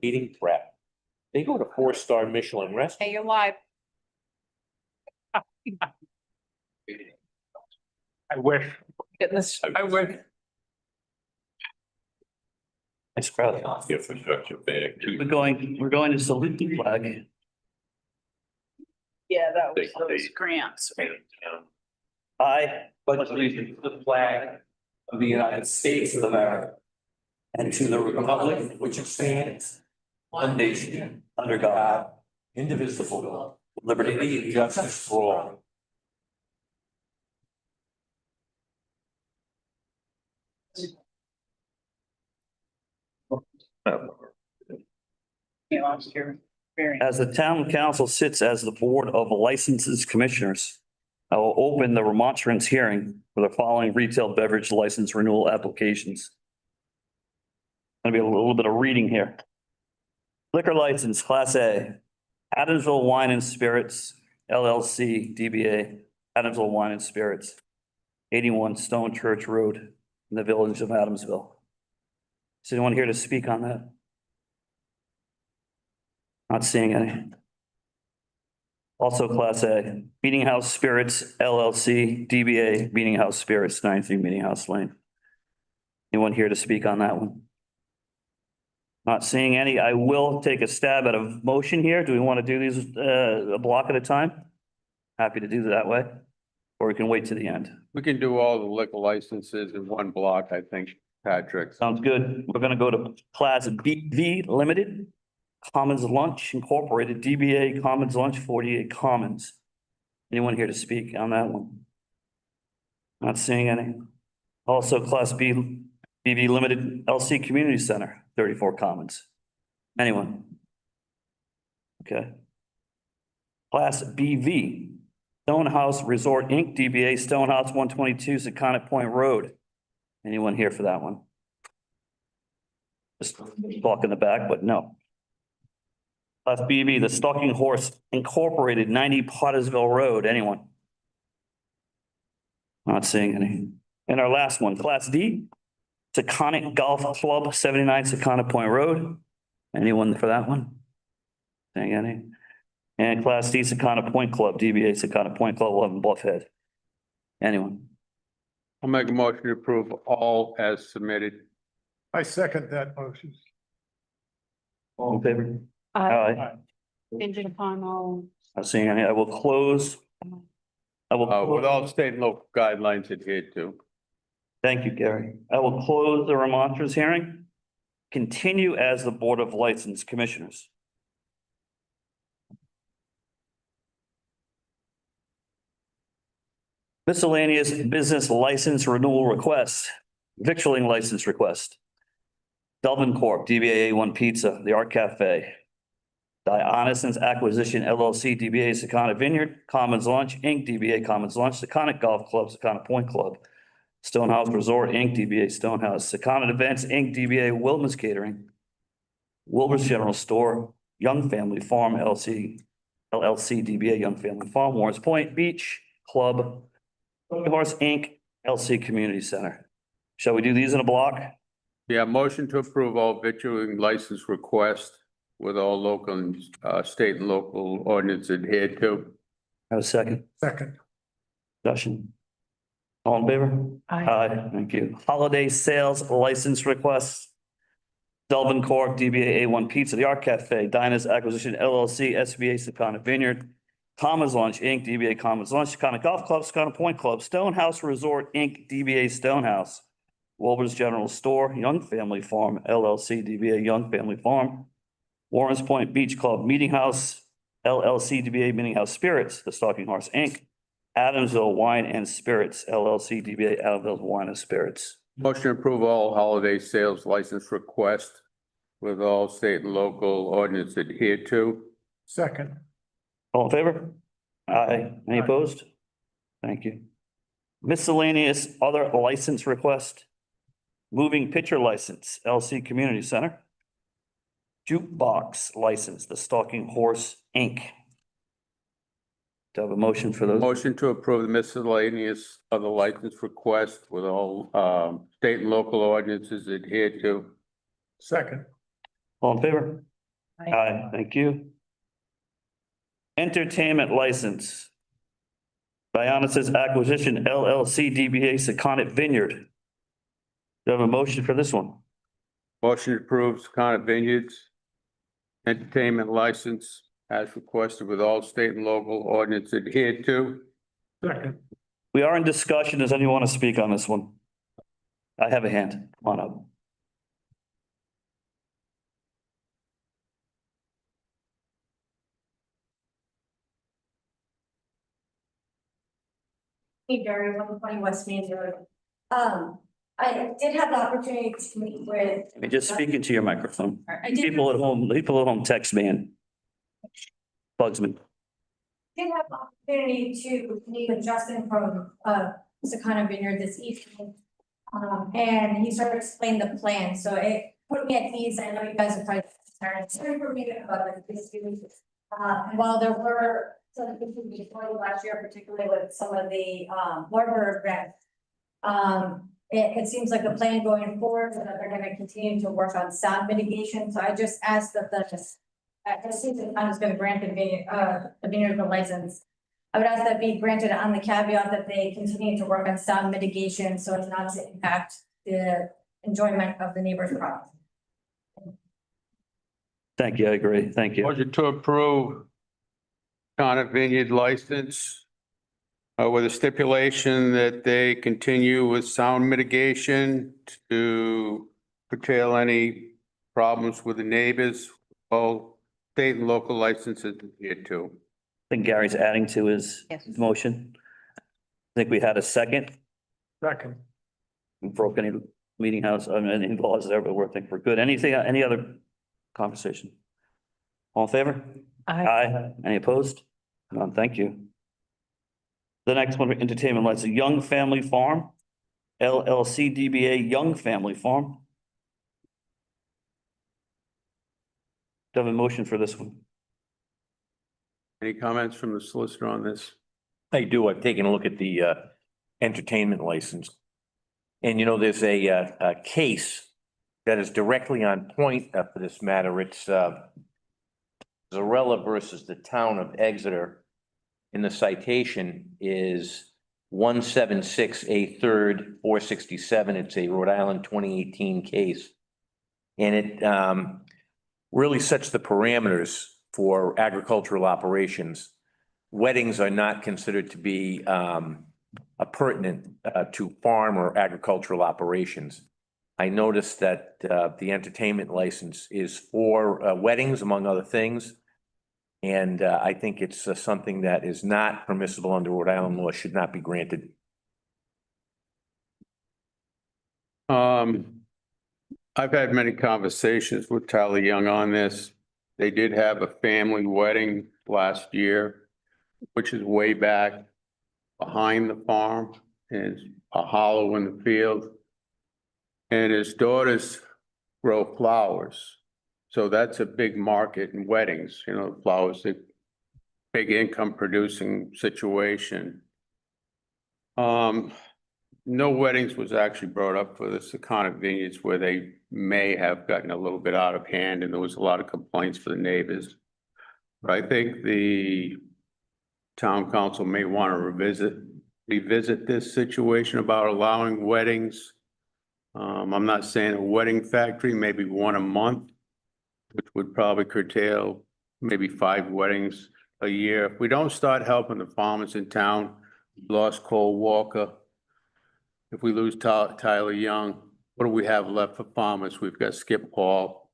Eating prep. They go to 4-star Michelin restaurant. Hey, you're live. I wish. Getting this. I wish. Nice crowd. Infrastructure bag. We're going to salute the flag. Yeah, that was They- those grants. I pledge allegiance to the flag of the United States of America and to the republic which stands one nation under God, indivisible, with liberty and justice for all. As the town council sits as the board of licenses commissioners, I will open the remonstrance hearing for the following retail beverage license renewal applications. Gonna be a little bit of reading here. Liquor license, Class A, Adamsville Wine and Spirits, LLC, DBA, Adamsville Wine and Spirits, 81 Stone Church Road in the village of Adamsville. Is anyone here to speak on that? Not seeing any. Also Class A, Meeting House Spirits, LLC, DBA, Meeting House Spirits, 93 Meeting House Lane. Anyone here to speak on that one? Not seeing any. I will take a stab at a motion here. Do we want to do these a block at a time? Happy to do it that way, or we can wait to the end. We can do all the liquor licenses in one block, I think, Patrick. Sounds good. We're gonna go to Class BV Limited, Commons Lunch Incorporated, DBA Commons Lunch, 48 Commons. Anyone here to speak on that one? Not seeing any. Also Class B, BV Limited LC Community Center, 34 Commons. Anyone? Okay. Class BV, Stonehouse Resort Inc., DBA Stonehouse 122 Secana Point Road. Anyone here for that one? Just walk in the back, but no. Class BV, the Stalking Horse Incorporated, 90 Pottersville Road. Anyone? Not seeing any. And our last one, Class D, Secana Golf Club, 79 Secana Point Road. Anyone for that one? Seeing any? And Class D, Secana Point Club, DBA Secana Point Club, 11 Bluffhead. Anyone? I'll make a motion to approve all as submitted. I second that motion. All in favor? Uh, Aye. contingent upon all. Not seeing any. I will close. I will. With all state and local guidelines adhered to. Thank you, Gary. I will close the remonstrance hearing. Continue as the Board of License Commissioners. Miscellaneous business license renewal request, victualling license request. Delvin Corp., DBA A1 Pizza, The Art Cafe. Dionison's Acquisition LLC, DBA Secana Vineyard, Commons Lunch Inc., DBA Commons Lunch, Secana Golf Club, Secana Point Club. Stonehouse Resort Inc., DBA Stonehouse, Secana Events Inc., DBA Wilmer's Catering. Wilbur's General Store, Young Family Farm LLC, DBA Young Family Farm, Warren's Point Beach Club, Horse Inc., LC Community Center. Shall we do these in a block? Yeah, motion to approve all victualling license requests with all local and state and local ordinance adhered to. Have a second. Second. Discussion. All in favor? Aye, thank you. Holiday sales license requests. Delvin Corp., DBA A1 Pizza, The Art Cafe, Diners Acquisition LLC, SBA Secana Vineyard, Commons Lunch Inc., DBA Commons Lunch, Secana Golf Club, Secana Point Club, Stonehouse Resort Inc., DBA Stonehouse, Wilbur's General Store, Young Family Farm LLC, DBA Young Family Farm, Warren's Point Beach Club, Meeting House LLC, DBA Meeting House Spirits, The Stalking Horse Inc., Adamsville Wine and Spirits LLC, DBA Adamsville Wine and Spirits. Motion to approve all holiday sales license requests with all state and local ordinance adhered to. Second. All in favor? Aye. Any opposed? Thank you. Miscellaneous other license request. Moving picture license, LC Community Center. Jukebox license, The Stalking Horse Inc. Do I have a motion for those? Motion to approve the miscellaneous other license request with all state and local ordinances adhered to. Second. All in favor? Aye. Aye, thank you. Entertainment license. Dionysus Acquisition LLC DBA Secundit Vineyard. Do you have a motion for this one? Motion approves Conic Vineyards entertainment license as requested with all state and local ordinance adhered to. Second. We are in discussion. Does anyone want to speak on this one? I have a hand. Come on up. Hey, Barry, 120 West Main Road. I did have the opportunity to meet with. Just speak into your microphone. I did People at home text me and bugs me. have the opportunity to meet with Justin from, Secana Vineyard this evening. And he sort of explained the plan, so it put me at ease. I know you guys are probably concerned, sorry for me about this. And while there were some issues before last year, particularly with some of the, Warburg grants. It seems like a plan going forward, so that they're gonna continue to work on sound mitigation, so I just asked that just seems the town is gonna grant the vineyard the license. I would ask that be granted on the caveat that they continue to work on sound mitigation, so as not to impact the enjoyment of the neighbor's property. Thank you. I agree. Thank you. Motion to approve Conic Vineyard license with a stipulation that they continue with sound mitigation to curtail any problems with the neighbors. All state and local licenses adhered to. I think Gary's adding to his Yes. motion. I think we had a second. Second. We broke any meeting house, any laws there, but we're think we're good. Anything, any other conversation? All in favor? Aye. Any opposed? None, thank you. The next one, entertainment license, Young Family Farm, LLC DBA Young Family Farm. Do I have a motion for this one? Any comments from the solicitor on this? I do. I've taken a look at the entertainment license. And you know, there's a case that is directly on point for this matter. It's Zarella versus the town of Exeter. And the citation is 176A 467. It's a Rhode Island 2018 case. And it really sets the parameters for agricultural operations. Weddings are not considered to be pertinent to farm or agricultural operations. I noticed that the entertainment license is for weddings, among other things. And I think it's something that is not permissible under Rhode Island law, should not be granted. I've had many conversations with Tyler Young on this. They did have a family wedding last year, which is way back behind the farm, and a hollow in the field. And his daughters grow flowers. So that's a big market in weddings, you know, flowers, a big income producing situation. No weddings was actually brought up for the Secana Vineyards, where they may have gotten a little bit out of hand and there was a lot of complaints for the neighbors. But I think the town council may want to revisit this situation about allowing weddings. I'm not saying a wedding factory, maybe one a month, which would probably curtail maybe 5 weddings a year. If we don't start helping the farmers in town, we lost Cole Walker. If we lose Tyler Young, what do we have left for farmers? We've got Skip Hall.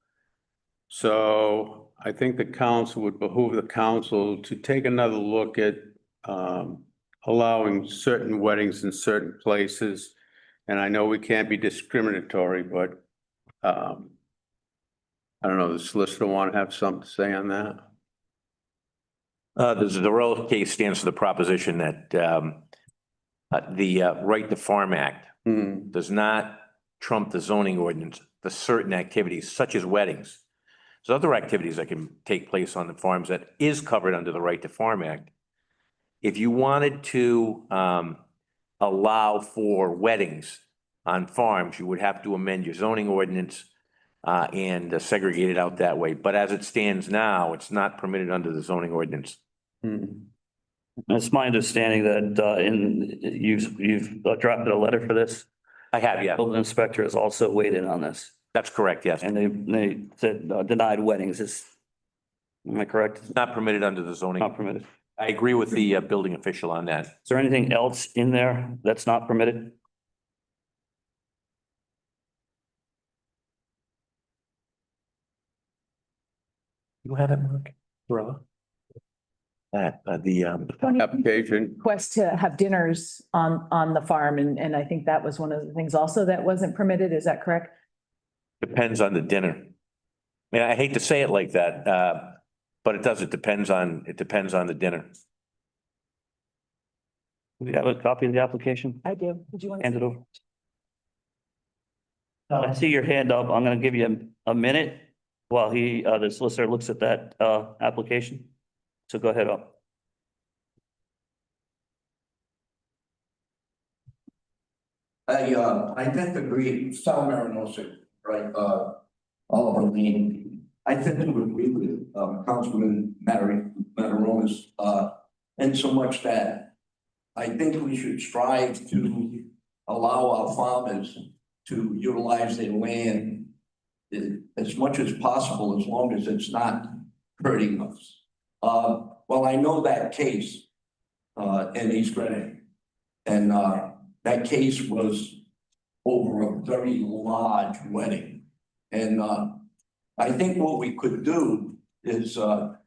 So I think the council would behoove the council to take another look at allowing certain weddings in certain places. And I know we can't be discriminatory, but I don't know, the solicitor want to have something to say on that? The Zarella case stands for the proposition that the Right to Farm Act does not trump the zoning ordinance for certain activities such as weddings. There's other activities that can take place on the farms that is covered under the Right to Farm Act. If you wanted to allow for weddings on farms, you would have to amend your zoning ordinance and segregate it out that way. But as it stands now, it's not permitted under the zoning ordinance. It's my understanding that you've drafted a letter for this. I have, yeah, Building inspector has also weighed in on this, that's correct, yes. and they said denied weddings is, am I correct? Not permitted under the zoning. Not permitted. I agree with the building official on that. Is there anything else in there that's not permitted? You have it, Mark? Gorilla? That, Application, Request to have dinners on the farm, and I think that was one of the things also that wasn't permitted, is that correct? depends on the dinner. I mean, I hate to say it like that, but it does, it depends on the dinner. Do you have a copy of the application? I do. Did you want Hand it over. I see your hand up. I'm gonna give you a minute while the solicitor looks at that, application. So go ahead up. I tend to agree, Sal Marinosa, right, Oliver Lane. I tend to agree with, Councilman Mataronis, in so much that I think we should strive to allow our farmers to utilize their land as much as possible, as long as it's not hurting us. Well, I know that case, in East Greenwich, and, that case was over a very large wedding. And I think what we could do is do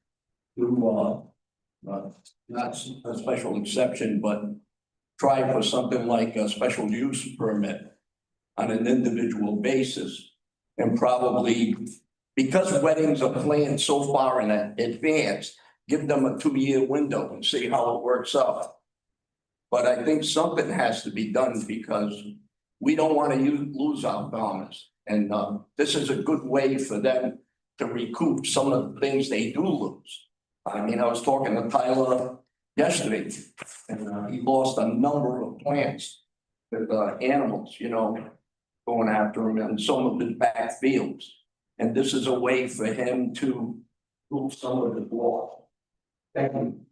not a special exception, but try for something like a special use permit on an individual basis. And probably, because weddings are planned so far in advance, give them a 2-year window and see how it works out. But I think something has to be done, because we don't want to lose our farmers. And this is a good way for them to recoup some of the things they do lose. I mean, I was talking to Tyler yesterday, and he lost a number of plants with animals, going after him in some of his back fields. And this is a way for him to move some of the loss. Thank you.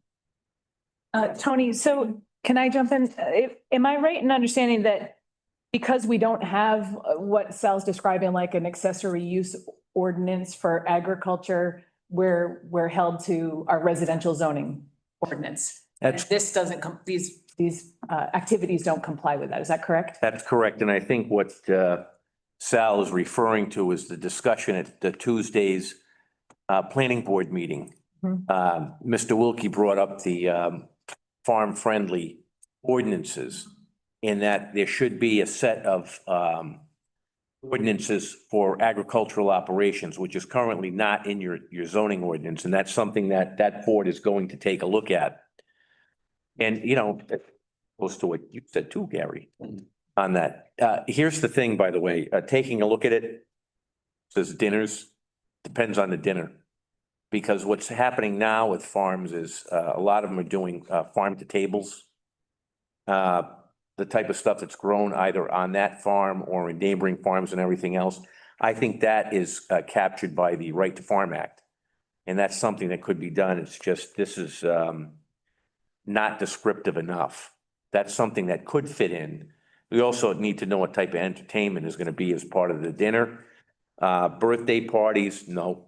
Tony, so can I jump in? Am I right in understanding that because we don't have what Sal's describing, like an accessory use ordinance for agriculture, we're held to our residential zoning ordinance? And this doesn't these activities don't comply with that. Is that correct? That's correct, and I think what Sal is referring to is the discussion at the Tuesday's planning board meeting. Mr. Wilkie brought up the farm-friendly ordinances, in that there should be a set of ordinances for agricultural operations, which is currently not in your zoning ordinance, and that's something that board is going to take a look at. And, close to what you said too, Gary, on that. Here's the thing, by the way, taking a look at it, says dinners, depends on the dinner. Because what's happening now with farms is a lot of them are doing farm to tables. The type of stuff that's grown either on that farm or in neighboring farms and everything else. I think that is captured by the Right to Farm Act. And that's something that could be done. It's just, this is not descriptive enough. That's something that could fit in. We also need to know what type of entertainment is going to be as part of the dinner. Birthday parties, no.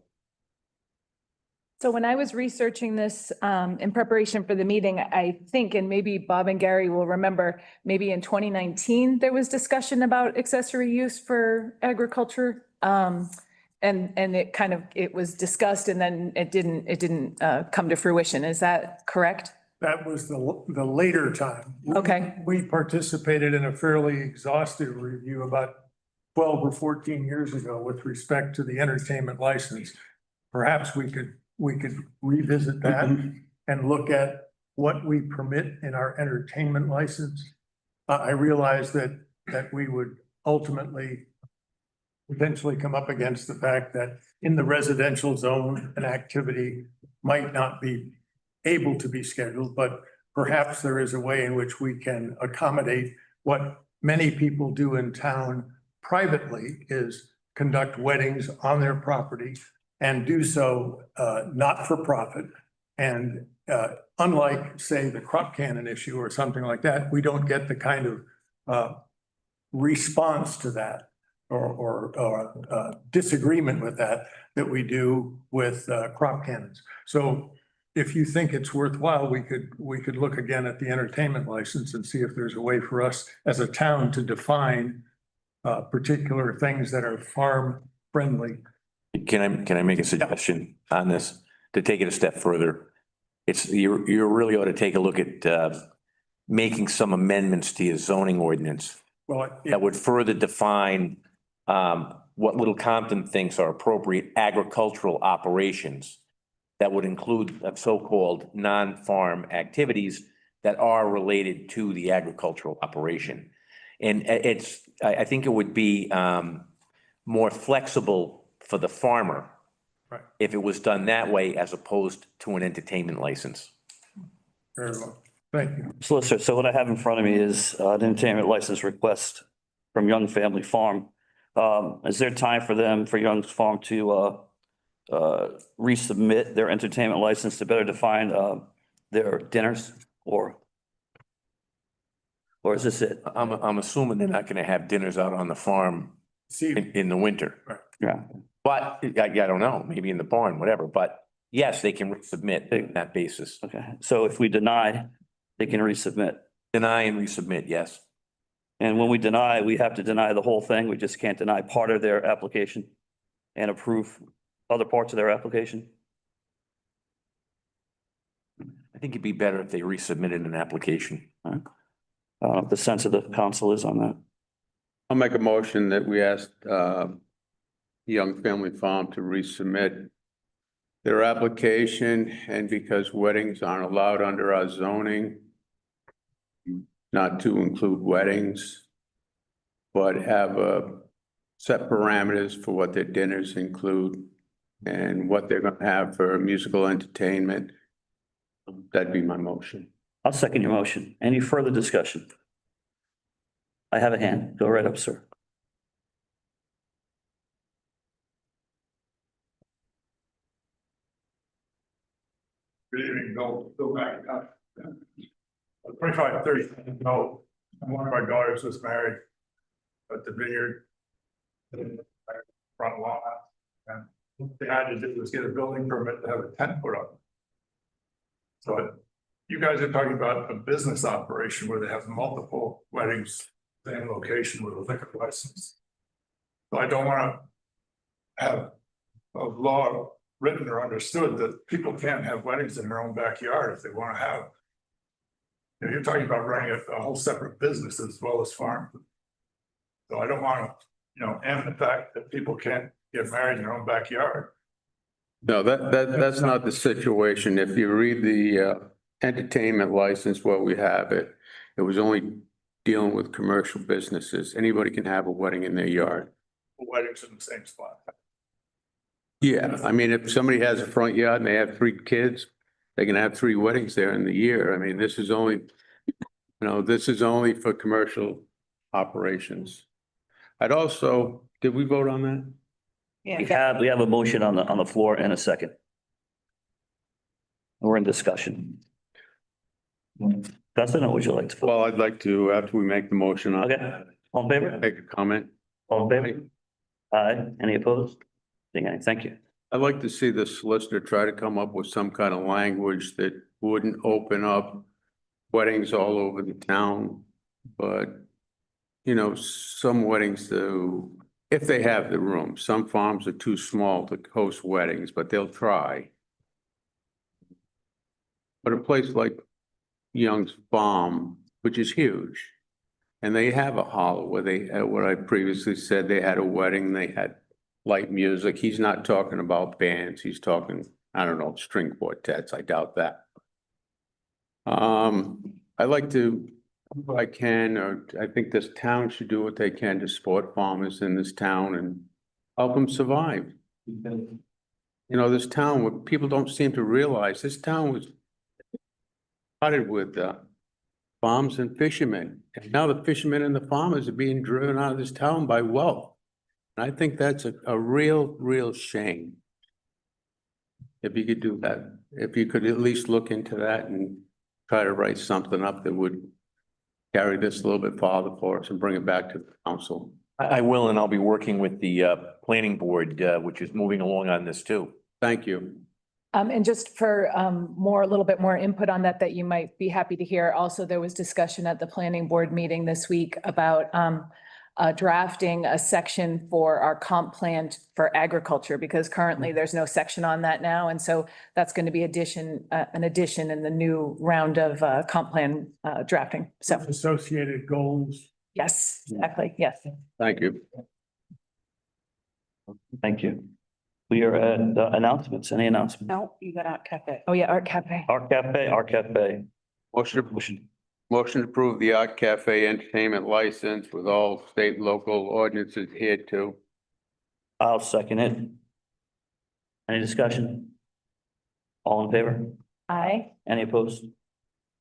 So when I was researching this in preparation for the meeting, I think, and maybe Bob and Gary will remember, maybe in 2019, there was discussion about accessory use for agriculture. And it was discussed, and then it didn't come to fruition. Is that correct? That was the later time. Okay. We participated in a fairly exhaustive review about 12 or 14 years ago with respect to the entertainment license. Perhaps we could revisit that and look at what we permit in our entertainment license. I realize that we would ultimately eventually come up against the fact that in the residential zone, an activity might not be able to be scheduled, but perhaps there is a way in which we can accommodate what many people do in town privately, is conduct weddings on their property and do so not for profit. And unlike, say, the crop cannon issue or something like that, we don't get the kind of response to that or disagreement with that we do with crop cannons. So if you think it's worthwhile, we could look again at the entertainment license and see if there's a way for us as a town to define particular things that are farm friendly. Can I make a suggestion on this to take it a step further? You really ought to take a look at making some amendments to your zoning ordinance Well, that would further define what Little Compton thinks are appropriate agricultural operations that would include so-called non-farm activities that are related to the agricultural operation. And I think it would be more flexible for the farmer Right. if it was done that way as opposed to an entertainment license. very well. Thank you. Solicitor, so what I have in front of me is an entertainment license request from Young Family Farm. Is there time for them, for Young's Farm to resubmit their entertainment license to better define their dinners or is this it? I'm assuming they're not gonna have dinners out on the farm See, in the winter. Yeah, But I don't know, maybe in the barn, whatever, but yes, they can submit on that basis. okay. So if we deny, they can resubmit. Deny and resubmit, yes. And when we deny, we have to deny the whole thing. We just can't deny part of their application and approve other parts of their application. I think it'd be better if they resubmitted an application. I don't know if the sense of the council is on that. I'll make a motion that we ask Young Family Farm to resubmit their application, and because weddings aren't allowed under our zoning, not to include weddings, but have set parameters for what their dinners include and what they're gonna have for musical entertainment. That'd be my motion. I'll second your motion. Any further discussion? I have a hand. Go right up, sir. Good evening, Bill back. 25, 30, no, one of my daughters was married at the vineyard. Front lawn. And what they had to do was get a building permit to have a tent put up. So you guys are talking about a business operation where they have multiple weddings, same location with a liquor license. So I don't want to have a law written or understood that people can't have weddings in their own backyard if they want to have. You know, you're talking about running a whole separate business as well as farm. So I don't want to, end the fact that people can't get married in their own backyard. No, that's not the situation. If you read the entertainment license, where we have it, it was only dealing with commercial businesses. Anybody can have a wedding in their yard. Weddings in the same spot. Yeah, I mean, if somebody has a front yard and they have 3 kids, they can have 3 weddings there in the year. I mean, this is only, this is only for commercial operations. I'd also, did we vote on that? We have a motion on the floor and a second. We're in discussion. Dustin, or would you like to? Well, I'd like to, after we make the motion, I'll Okay, all in favor? make a comment. All in favor? Aye. Any opposed? Seeing any, thank you. I'd like to see the solicitor try to come up with some kind of language that wouldn't open up weddings all over the town, but some weddings do, if they have the room. Some farms are too small to host weddings, but they'll try. But a place like Young's Farm, which is huge, and they have a hall where they, what I previously said, they had a wedding, they had light music. He's not talking about bands. He's talking, I don't know, string quartets. I doubt that. I like to, if I can, or I think this town should do what they can to support farmers in this town and help them survive. This town, what people don't seem to realize, this town was started with farms and fishermen. And now the fishermen and the farmers are being driven out of this town by wealth. I think that's a real shame. If you could do that, if you could at least look into that and try to write something up that would carry this a little bit farther for us and bring it back to the council. I will, and I'll be working with the planning board, which is moving along on this too. Thank you. And just for a little bit more input on that you might be happy to hear. Also, there was discussion at the planning board meeting this week about drafting a section for our comp plan for agriculture, because currently there's no section on that now. And so that's going to be an addition in the new round of comp plan drafting. So, Associated goals. yes, exactly. Yes. Thank you. Thank you. We are at announcements. Any announcements? No, you got Art Cafe. Oh, yeah, Art Cafe. Art Cafe. Motion to approve the Art Cafe entertainment license with all state and local ordinances adhered to. I'll second it. Any discussion? All in favor? Aye. Any opposed?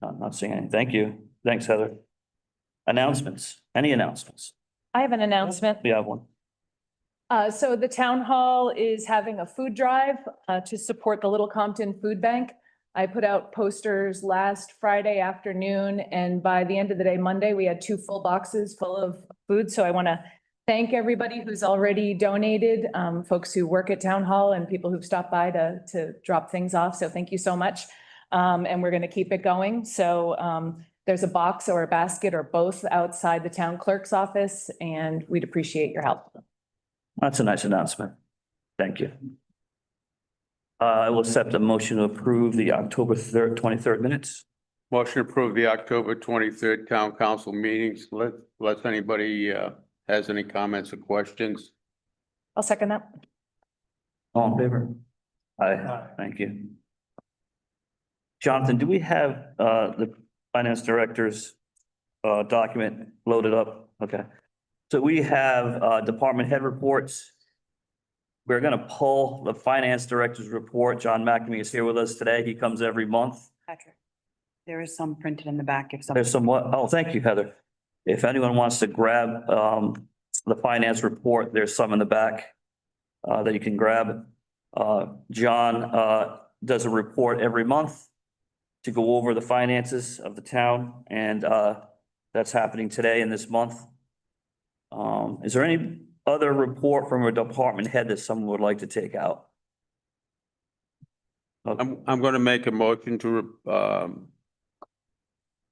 No, not seeing any. Thank you. Thanks, Heather. Announcements. Any announcements? I have an announcement. We have one. So the town hall is having a food drive to support the Little Compton Food Bank. I put out posters last Friday afternoon, and by the end of the day, Monday, we had 2 full boxes full of food. So I want to thank everybody who's already donated, folks who work at town hall and people who've stopped by to drop things off. So thank you so much. And we're going to keep it going. So there's a box or a basket or both outside the town clerk's office, and we'd appreciate your help. That's a nice announcement. Thank you. I will accept a motion to approve the October 23rd minutes. Motion to approve the October 23rd town council meetings. Let anybody has any comments or questions. I'll second that. All in favor? Aye. Aye. Thank you. Jonathan, do we have the finance director's document loaded up? Okay. So we have department head reports. We're gonna pull the finance director's report. John McNamee is here with us today. He comes every month. Patrick, there is some printed in the back if someone. There's some, oh, thank you, Heather. If anyone wants to grab the finance report, there's some in the back that you can grab. John does a report every month to go over the finances of the town, and that's happening today and this month. Is there any other report from a department head that someone would like to take out? I'm going to make a motion to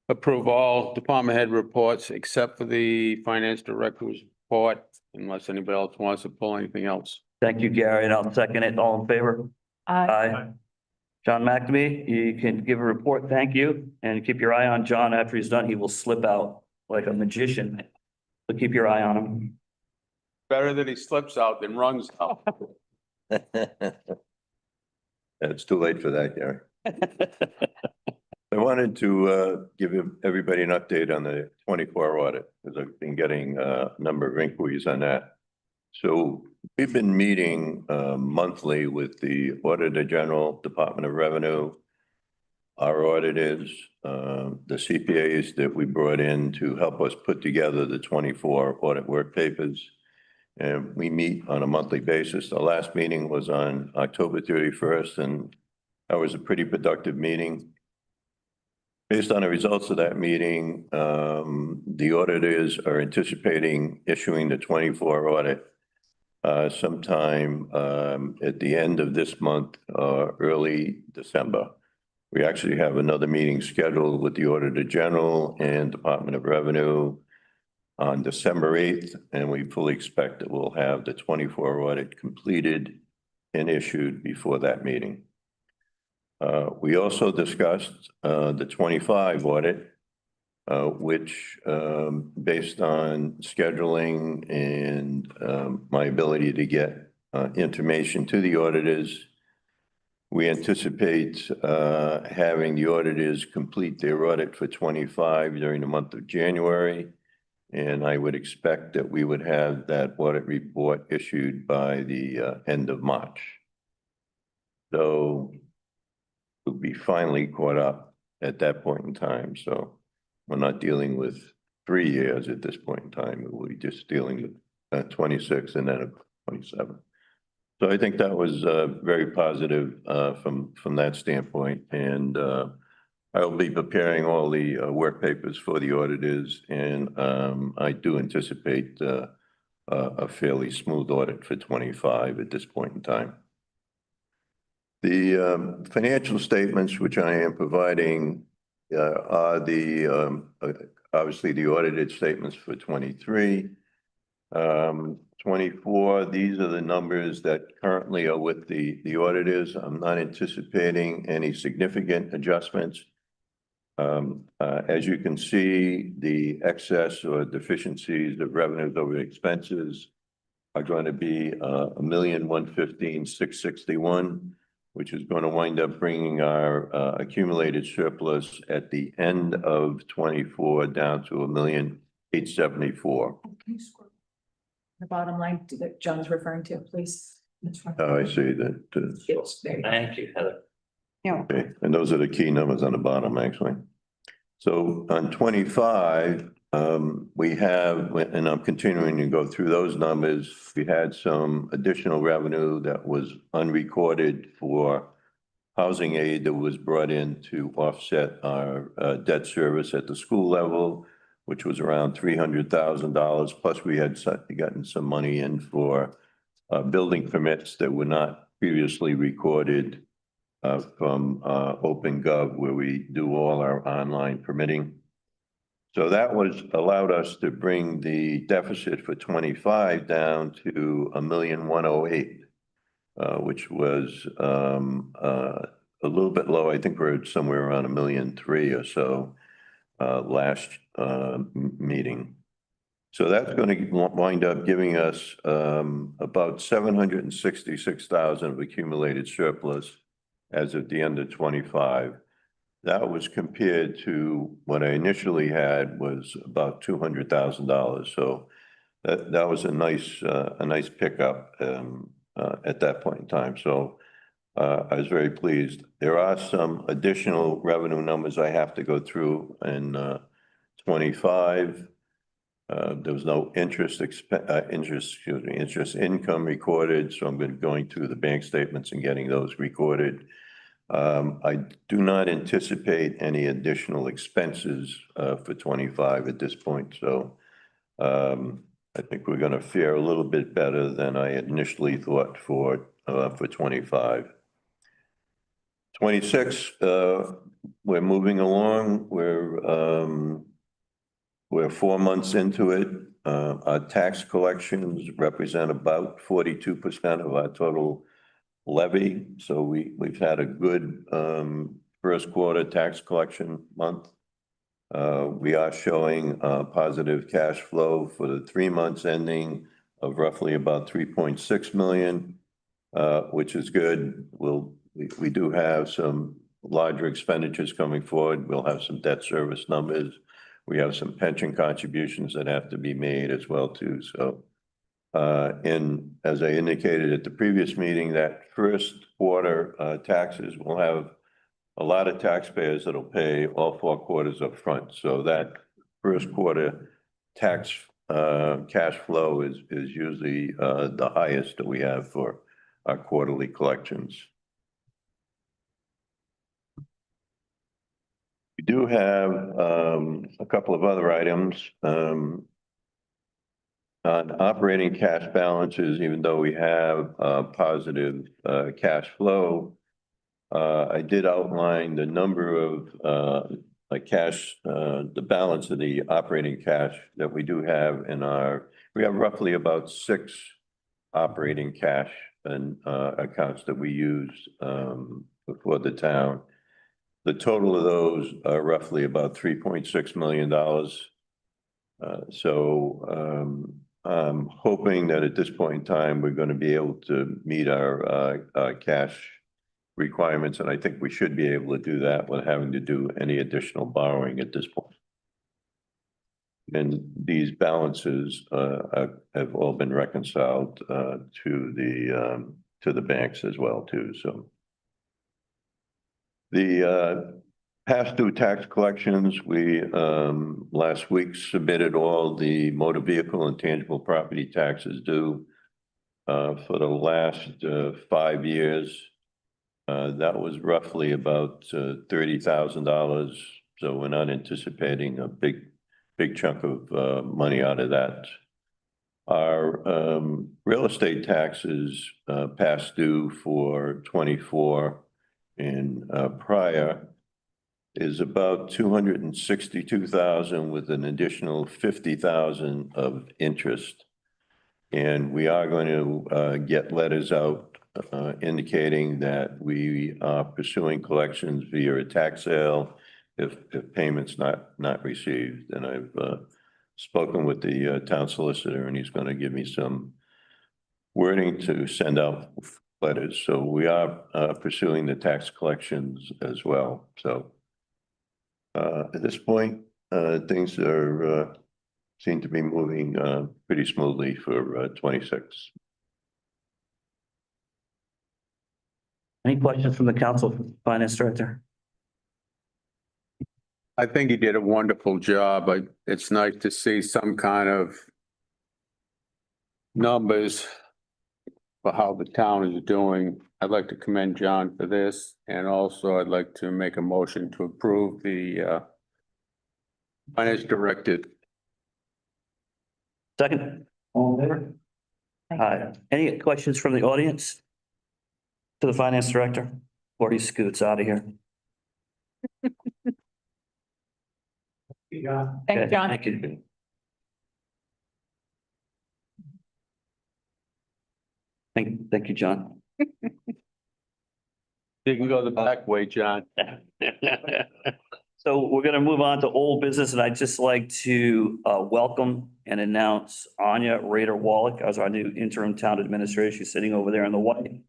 approve all department head reports except for the finance director's report, unless anybody else wants to pull anything else. Thank you, Gary, and I'll second it. All in favor? Aye. John McNamee, you can give a report. Thank you. And keep your eye on John. After he's done, he will slip out like a magician. So keep your eye on him. Better that he slips out than runs out. It's too late for that, Gary. I wanted to give everybody an update on the 24 audit, because I've been getting a number of inquiries on that. So we've been meeting monthly with the Auditor General, Department of Revenue, our auditors, the CPAs that we brought in to help us put together the 24 audit work papers. And we meet on a monthly basis. The last meeting was on October 31st, and that was a pretty productive meeting. Based on the results of that meeting, the auditors are anticipating issuing the 24 audit sometime at the end of this month, early December. We actually have another meeting scheduled with the Auditor General and Department of Revenue on December 8th, and we fully expect that we'll have the 24 audit completed and issued before that meeting. We also discussed the 25 audit, which based on scheduling and my ability to get information to the auditors, we anticipate having the auditors complete their audit for 25 during the month of January. And I would expect that we would have that audit report issued by the end of March. So we'll be finally caught up at that point in time. So we're not dealing with 3 years at this point in time. We'll be just dealing with 26 and then a 27. So I think that was very positive from that standpoint. And I'll be preparing all the work papers for the auditors, and I do anticipate a fairly smooth audit for 25 at this point in time. The financial statements, which I am providing, are the obviously the audited statements for 23. 24, these are the numbers that currently are with the auditors. I'm not anticipating any significant adjustments. As you can see, the excess or deficiencies of revenues over expenses are going to be $1,115,661, which is going to wind up bringing our accumulated surplus at the end of 24 down to $1,874,000. The bottom line that John's referring to, please. Oh, I see that. Yes, there you go. Thank you, Heather. Yeah. Okay, and those are the key numbers on the bottom, actually. So on 25, we have, and I'm continuing to go through those numbers. We had some additional revenue that was unrecorded for housing aid that was brought in to offset our debt service at the school level, which was around $300,000. Plus, we had gotten some money in for building permits that were not previously recorded from OpenGov, where we do all our online permitting. So that allowed us to bring the deficit for 25 down to $1,108,000, which was a little bit low. I think we're somewhere around $1,003,000 or so last meeting. So that's going to wind up giving us about $766,000 of accumulated surplus as of the end of 25. That was compared to what I initially had was about $200,000. So that was a nice pickup at that point in time. So I was very pleased. There are some additional revenue numbers I have to go through in 25. There was no interest income recorded, so I'm going through the bank statements and getting those recorded. I do not anticipate any additional expenses for 25 at this point, so I think we're going to fare a little bit better than I initially thought for 25. 26, we're moving along. We're 4 months into it. Our tax collections represent about 42% of our total levy. So we've had a good first quarter tax collection month. We are showing positive cash flow for the 3 months ending of roughly about 3.6 million, which is good. We do have some larger expenditures coming forward. We'll have some debt service numbers. We have some pension contributions that have to be made as well too. So, and as I indicated at the previous meeting, that first quarter taxes will have a lot of taxpayers that'll pay all 4 quarters up front. So that first quarter tax cash flow is usually the highest that we have for our quarterly collections. We do have a couple of other items. On operating cash balances, even though we have positive cash flow, I did outline the number of cash, the balance of the operating cash that we do have we have roughly about 6 operating cash and accounts that we use for the town. The total of those are roughly about $3.6 million. So I'm hoping that at this point in time, we're going to be able to meet our cash requirements, and I think we should be able to do that without having to do any additional borrowing at this point. And these balances have all been reconciled to the banks as well too. So the Past due tax collections, we, last week submitted all the motor vehicle and tangible property taxes due for the last 5 years. That was roughly about $30,000. So we're not anticipating a big chunk of money out of that. Our real estate taxes past due for 24 and prior is about 262,000 with an additional 50,000 of interest. And we are going to get letters out indicating that we are pursuing collections via a tax sale if payment's not received. And I've spoken with the town solicitor, and he's going to give me some wording to send out letters. So we are pursuing the tax collections as well. So at this point, things are seem to be moving pretty smoothly for 26. Any questions from the council, finance director? I think he did a wonderful job. It's nice to see some kind of numbers for how the town is doing. I'd like to commend John for this, and also I'd like to make a motion to approve the finance director. Second, all in favor? Any questions from the audience? To the finance director, or he scoots out of here? Thanks, Okay, John. Thank you. Thank you, John. You can go the back way, John. So we're gonna move on to old business, and I'd just like to welcome and announce Anya Rader Wallach as our new interim town administrator. She's sitting over there in the white.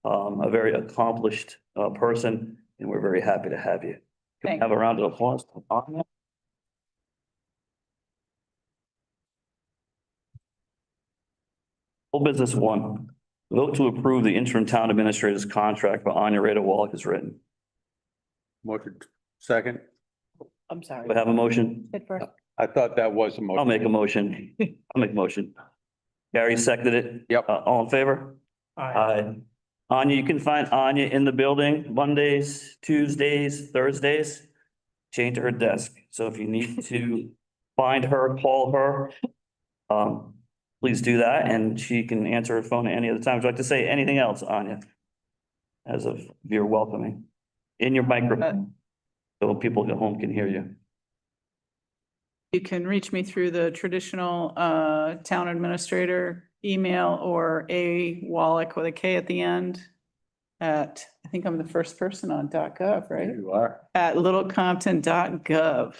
A very accomplished person, and we're very happy to have you. Can we Thank have a round of applause for Anya? Old business one, vote to approve the interim town administrator's contract for Anya Rader Wallach is written. Motion second. I'm sorry. We have a motion. Sit first. I thought that was a motion. I'll make a motion. I'll make a motion. Gary seconded it. Yep. All in favor? Aye. Anya, you can find Anya in the building Mondays, Tuesdays, Thursdays, chained to her desk. So if you need to find her, call her. Please do that, and she can answer her phone at any other time. Would you like to say anything else, Anya? As of your welcoming, in your microphone, so people at home can hear you. You can reach me through the traditional town administrator email or a Wallach with a K at the end at, I think I'm the first person on .gov, right? You are. At littlecompton.gov.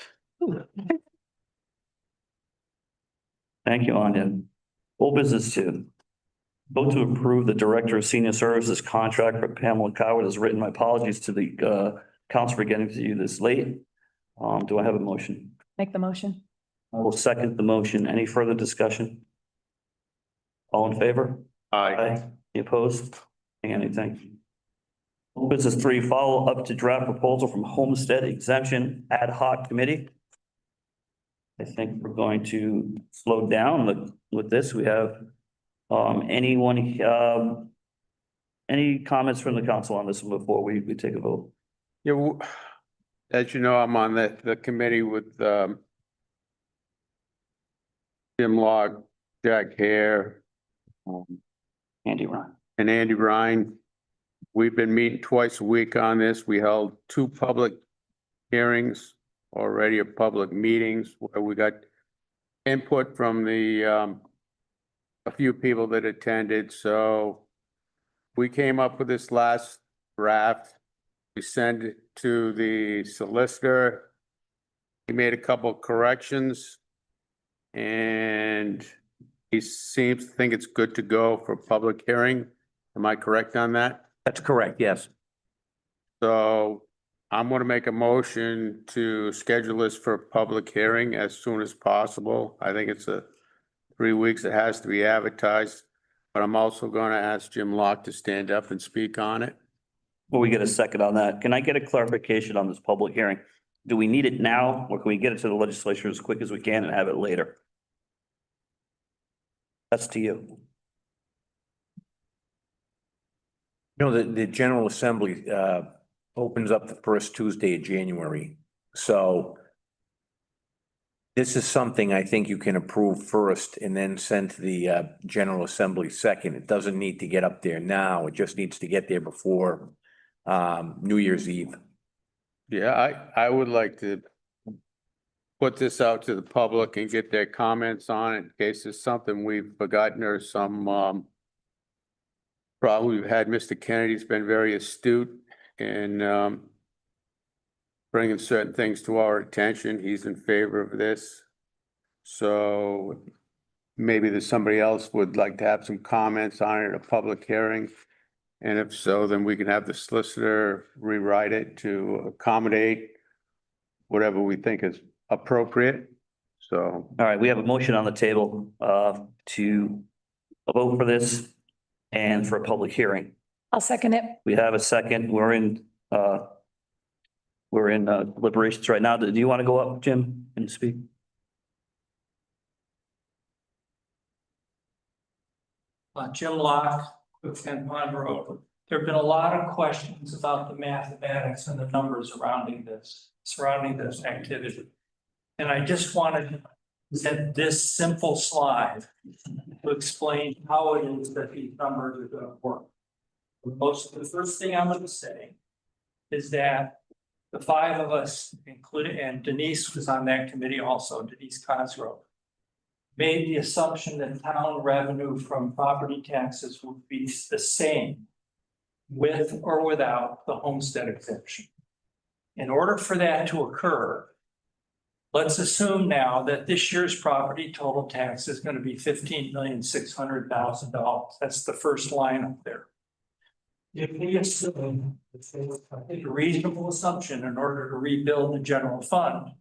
Thank you, Anya. Old business two. Vote to approve the Director of Senior Services contract for Pamela Coward as written. My apologies to the council for getting to you this late. Do I have a motion? Make the motion. I will second the motion. Any further discussion? All in favor? Aye. Any opposed? Anything? Old business three, follow up to draft proposal from Homestead Exemption Ad Hoc Committee. I think we're going to slow down with this. We have anyone, any comments from the council on this one before we take a vote? Yeah, as you know, I'm on the committee with Jim Locke, Jack Hare, Andy Ryan. and Andy Ryan. We've been meeting twice a week on this. We held 2 public hearings already, or public meetings, where we got input from the a few people that attended. So we came up with this last draft. We sent it to the solicitor. He made a couple of corrections, and he seems to think it's good to go for public hearing. Am I correct on that? That's correct, yes. So I'm going to make a motion to schedule this for a public hearing as soon as possible. I think it's 3 weeks. It has to be advertised. But I'm also going to ask Jim Locke to stand up and speak on it. before we get a second on that, can I get a clarification on this public hearing? Do we need it now, or can we get it to the legislature as quick as we can and have it later? That's to you. You know, the General Assembly opens up the first Tuesday of January. So this is something I think you can approve first and then send to the General Assembly second. It doesn't need to get up there now. It just needs to get there before New Year's Eve. Yeah, I would like to put this out to the public and get their comments on it in case it's something we've forgotten or some problem we've had. Mr. Kennedy's been very astute in bringing certain things to our attention. He's in favor of this. So maybe there's somebody else would like to have some comments on it at a public hearing. And if so, then we can have the solicitor rewrite it to accommodate whatever we think is appropriate. So, All right, we have a motion on the table to vote for this and for a public hearing. I'll second it. We have a second. We're in deliberations right now. Do you want to go up, Jim, and speak? Jim Locke with 10 Pond Road. There have been a lot of questions about the mathematics and the numbers surrounding this activity. And I just wanted to present this simple slide to explain how it is that these numbers are going to work. The first thing I'm going to say is that the five of us, including, and Denise was on that committee also, Denise Cosgrove, made the assumption that town revenue from property taxes would be the same with or without the homestead exemption. In order for that to occur, let's assume now that this year's property total tax is going to be $15,600,000. That's the first line up there. If we assume, I think a reasonable assumption in order to rebuild the general fund,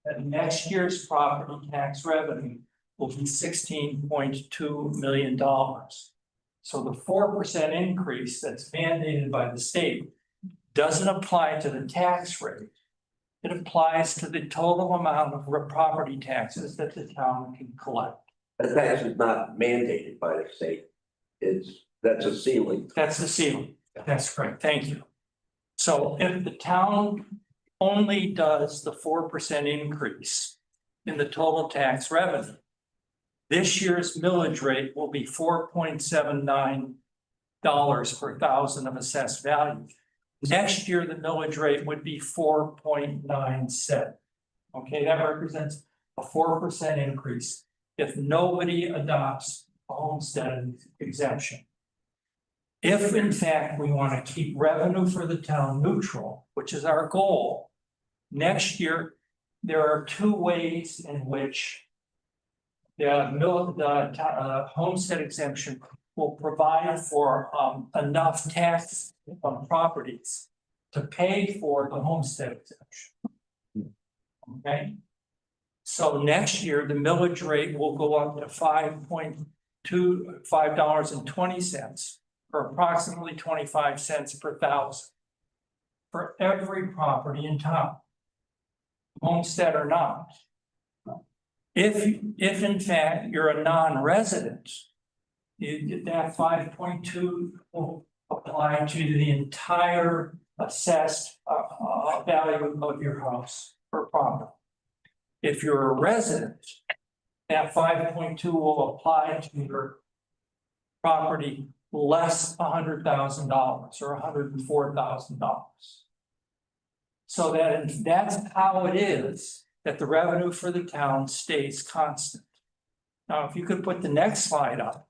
that next year's property tax revenue will be $16.2 million. So the 4% increase that's mandated by the state doesn't apply to the tax rate. It applies to the total amount of property taxes that the town can collect. The tax is not mandated by the state. That's a ceiling. That's the ceiling. That's correct. Thank you. So if the town only does the 4% increase in the total tax revenue, this year's millage rate will be $4.79 per thousand of assessed value. Next year, the millage rate would be 4.97. Okay, that represents a 4% increase if nobody adopts a homestead exemption. If in fact we want to keep revenue for the town neutral, which is our goal, next year, there are two ways in which the homestead exemption will provide for enough tax on properties to pay for the homestead exemption. Okay. So next year, the millage rate will go up to $5.20 or approximately 25 cents per thousand for every property in town, homestead or not. If in fact you're a non-resident, you get that 5.2 will apply to the entire assessed value of your house or property. If you're a resident, that 5.2 will apply to your property less $100,000 or $104,000. So that's how it is that the revenue for the town stays constant. Now, if you could put the next slide up,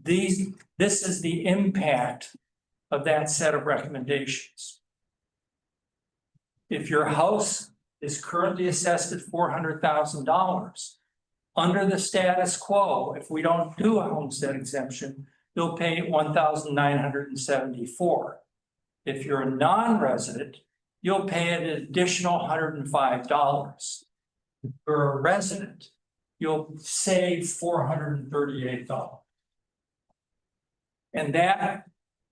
this is the impact of that set of recommendations. If your house is currently assessed at $400,000, under the status quo, if we don't do a homestead exemption, you'll pay $1,974. If you're a non-resident, you'll pay an additional $105. If you're a resident, you'll save $438. And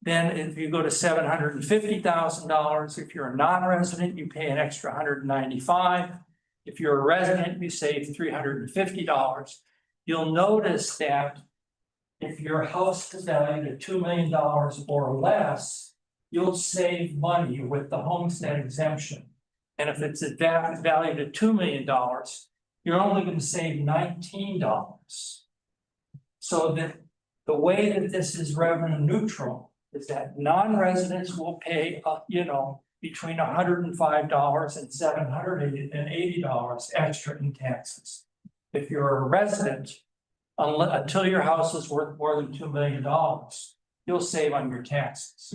Then if you go to $750,000, if you're a non-resident, you pay an extra $195. If you're a resident, you save $350. You'll notice that if your house is valued at $2 million or less, you'll save money with the homestead exemption. And if it's valued at $2 million, you're only going to save $19. So the way that this is revenue neutral is that non-residents will pay, between $105 and $780 extra in taxes. If you're a resident, until your house is worth more than $2 million, you'll save on your taxes.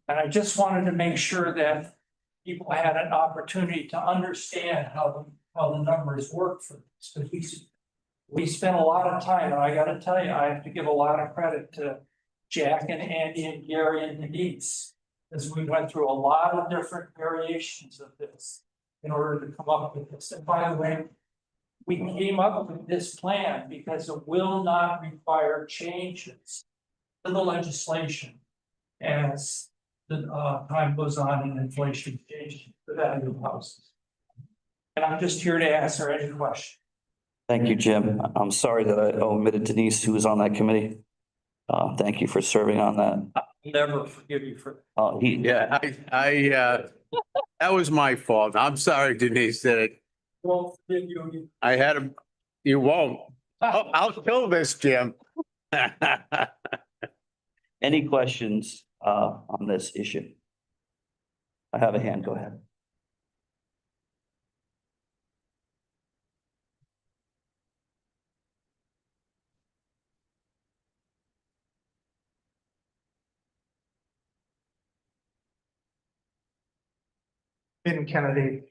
And I just wanted to make sure that people had an opportunity to understand how the numbers work for this. Because we spent a lot of time, and I gotta tell you, I have to give a lot of credit to Jack and Andy and Gary and Denise, as we went through a lot of different variations of this in order to come up with this. And by the way, we came up with this plan because it will not require changes to the legislation as the time goes on and inflation changes the value of houses. And I'm just here to answer any question. Thank you, Jim. I'm sorry that I omitted Denise, who was on that committee. Thank you for serving on that. I'll never forgive you for Yeah, that was my fault. I'm sorry, Denise, that won't forgive you. I had him, you won't. I'll kill this, Jim. Any questions on this issue? I have a hand, go ahead. Ben Kennedy,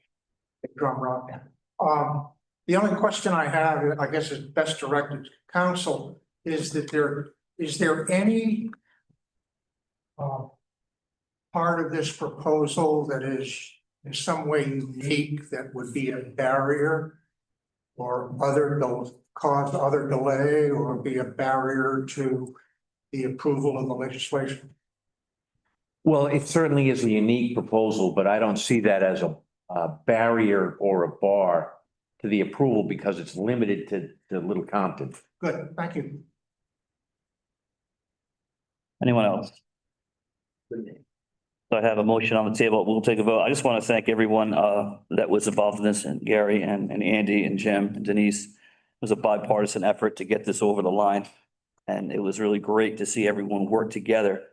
Drum Rock. The only question I have, I guess is best directed to council, is there any part of this proposal that is in some way unique that would be a barrier or cause other delay or be a barrier to the approval of the legislation? Well, it certainly is a unique proposal, but I don't see that as a barrier or a bar to the approval because it's limited to Little Compton. Good, thank you. Anyone else? So I have a motion on the table. We'll take a vote. I just want to thank everyone that was involved in this, and Gary and Andy and Jim and Denise. It was a bipartisan effort to get this over the line. And it was really great to see everyone work together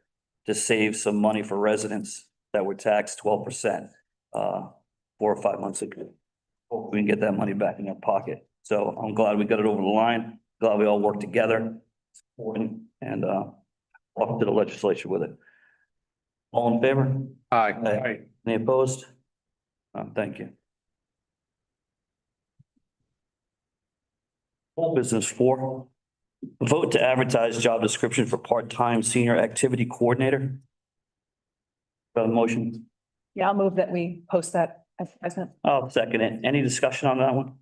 to save some money for residents that were taxed 12% 4 or 5 months ago. Hope we can get that money back in their pocket. So I'm glad we got it over the line. Glad we all worked together and up to the legislature with it. All in favor? Aye. Any opposed? Thank you. Whole business 4. Vote to advertise job description for part-time senior activity coordinator. Got a motion? Yeah, I'll move that we post that advertisement. I'll second it. Any discussion on that one?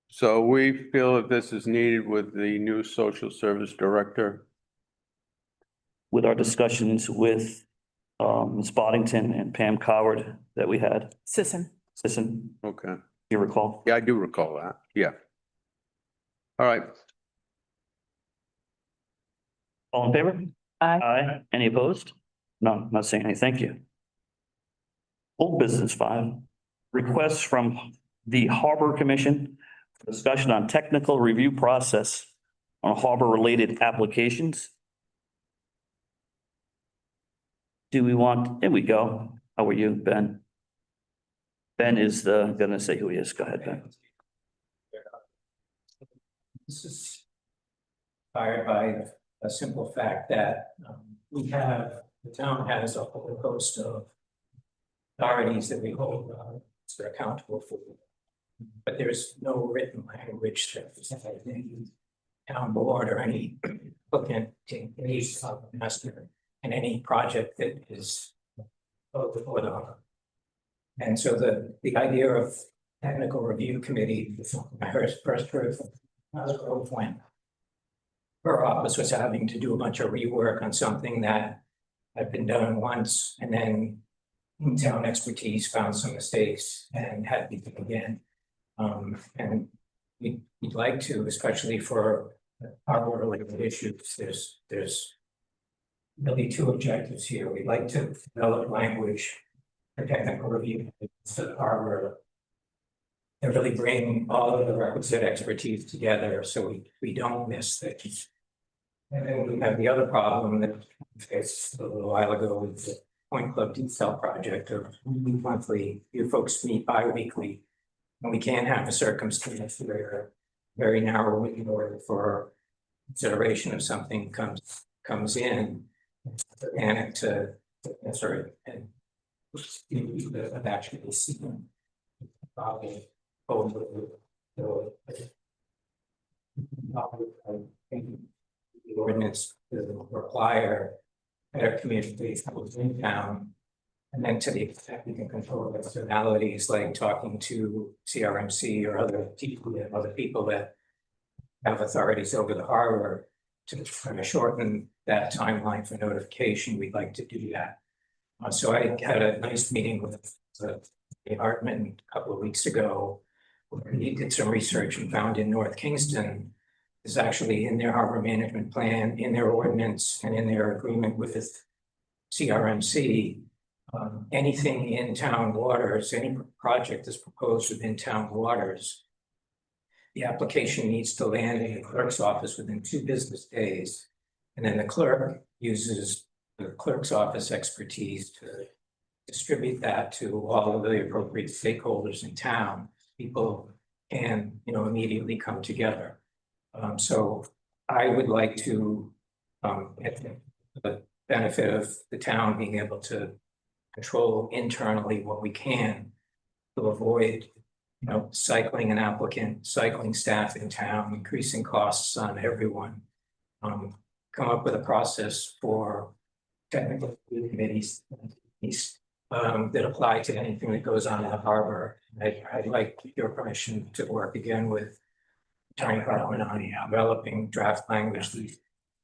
So we feel that this is needed with the new social service director. With our discussions with Ms. Boddington and Pam Coward that we had. Sisson. Okay. You recall? Yeah, I do recall that. Yeah. All right. All in favor? Aye. Aye. Any opposed? No, not saying any. Thank you. Old business 5. Requests from the Harbor Commission for discussion on technical review process on harbor-related applications. Do we want, here we go. How are you, Ben? Ben is gonna say who he is. Go ahead, Ben. This is inspired by a simple fact that the town has a whole host of authorities that we hold are accountable for. But there's no written language that any town board or any applicant needs to master in any project that is before the harbor. And so the idea of technical review committee, I heard first heard from when her office was having to do a bunch of rework on something that had been done once, and then town expertise found some mistakes and had to do it again. And we'd like to, especially for our related issues, there's really two objectives here. We'd like to develop language for technical review to the harbor and really bring all of the requisite expertise together so we don't miss things. And then we have the other problem that we faced a little while ago with the Point Club detail project of monthly, you folks meet bi-weekly. And we can't have a circumstance where very narrow window for consideration of something comes in. And to, sorry, and I've actually seen probably over the ordinance to require better communication in town. And then to the extent we can control externalities like talking to CRMC or other people that have authorities over the harbor to kind of shorten that timeline for notification, we'd like to do that. So I had a nice meeting with Hartman a couple of weeks ago, where he did some research and found in North Kingston is actually in their harbor management plan, in their ordinance, and in their agreement with CRMC. Anything in town waters, any project that's proposed within town waters, the application needs to land in the clerk's office within 2 business days. And then the clerk uses the clerk's office expertise to distribute that to all of the appropriate stakeholders in town. People can, immediately come together. So I would like to, the benefit of the town being able to control internally what we can to avoid, cycling an applicant, cycling staff in town, increasing costs on everyone. Come up with a process for technical committees that apply to anything that goes on in the harbor. I'd like your permission to work again with Attorney Hartman on developing draft language,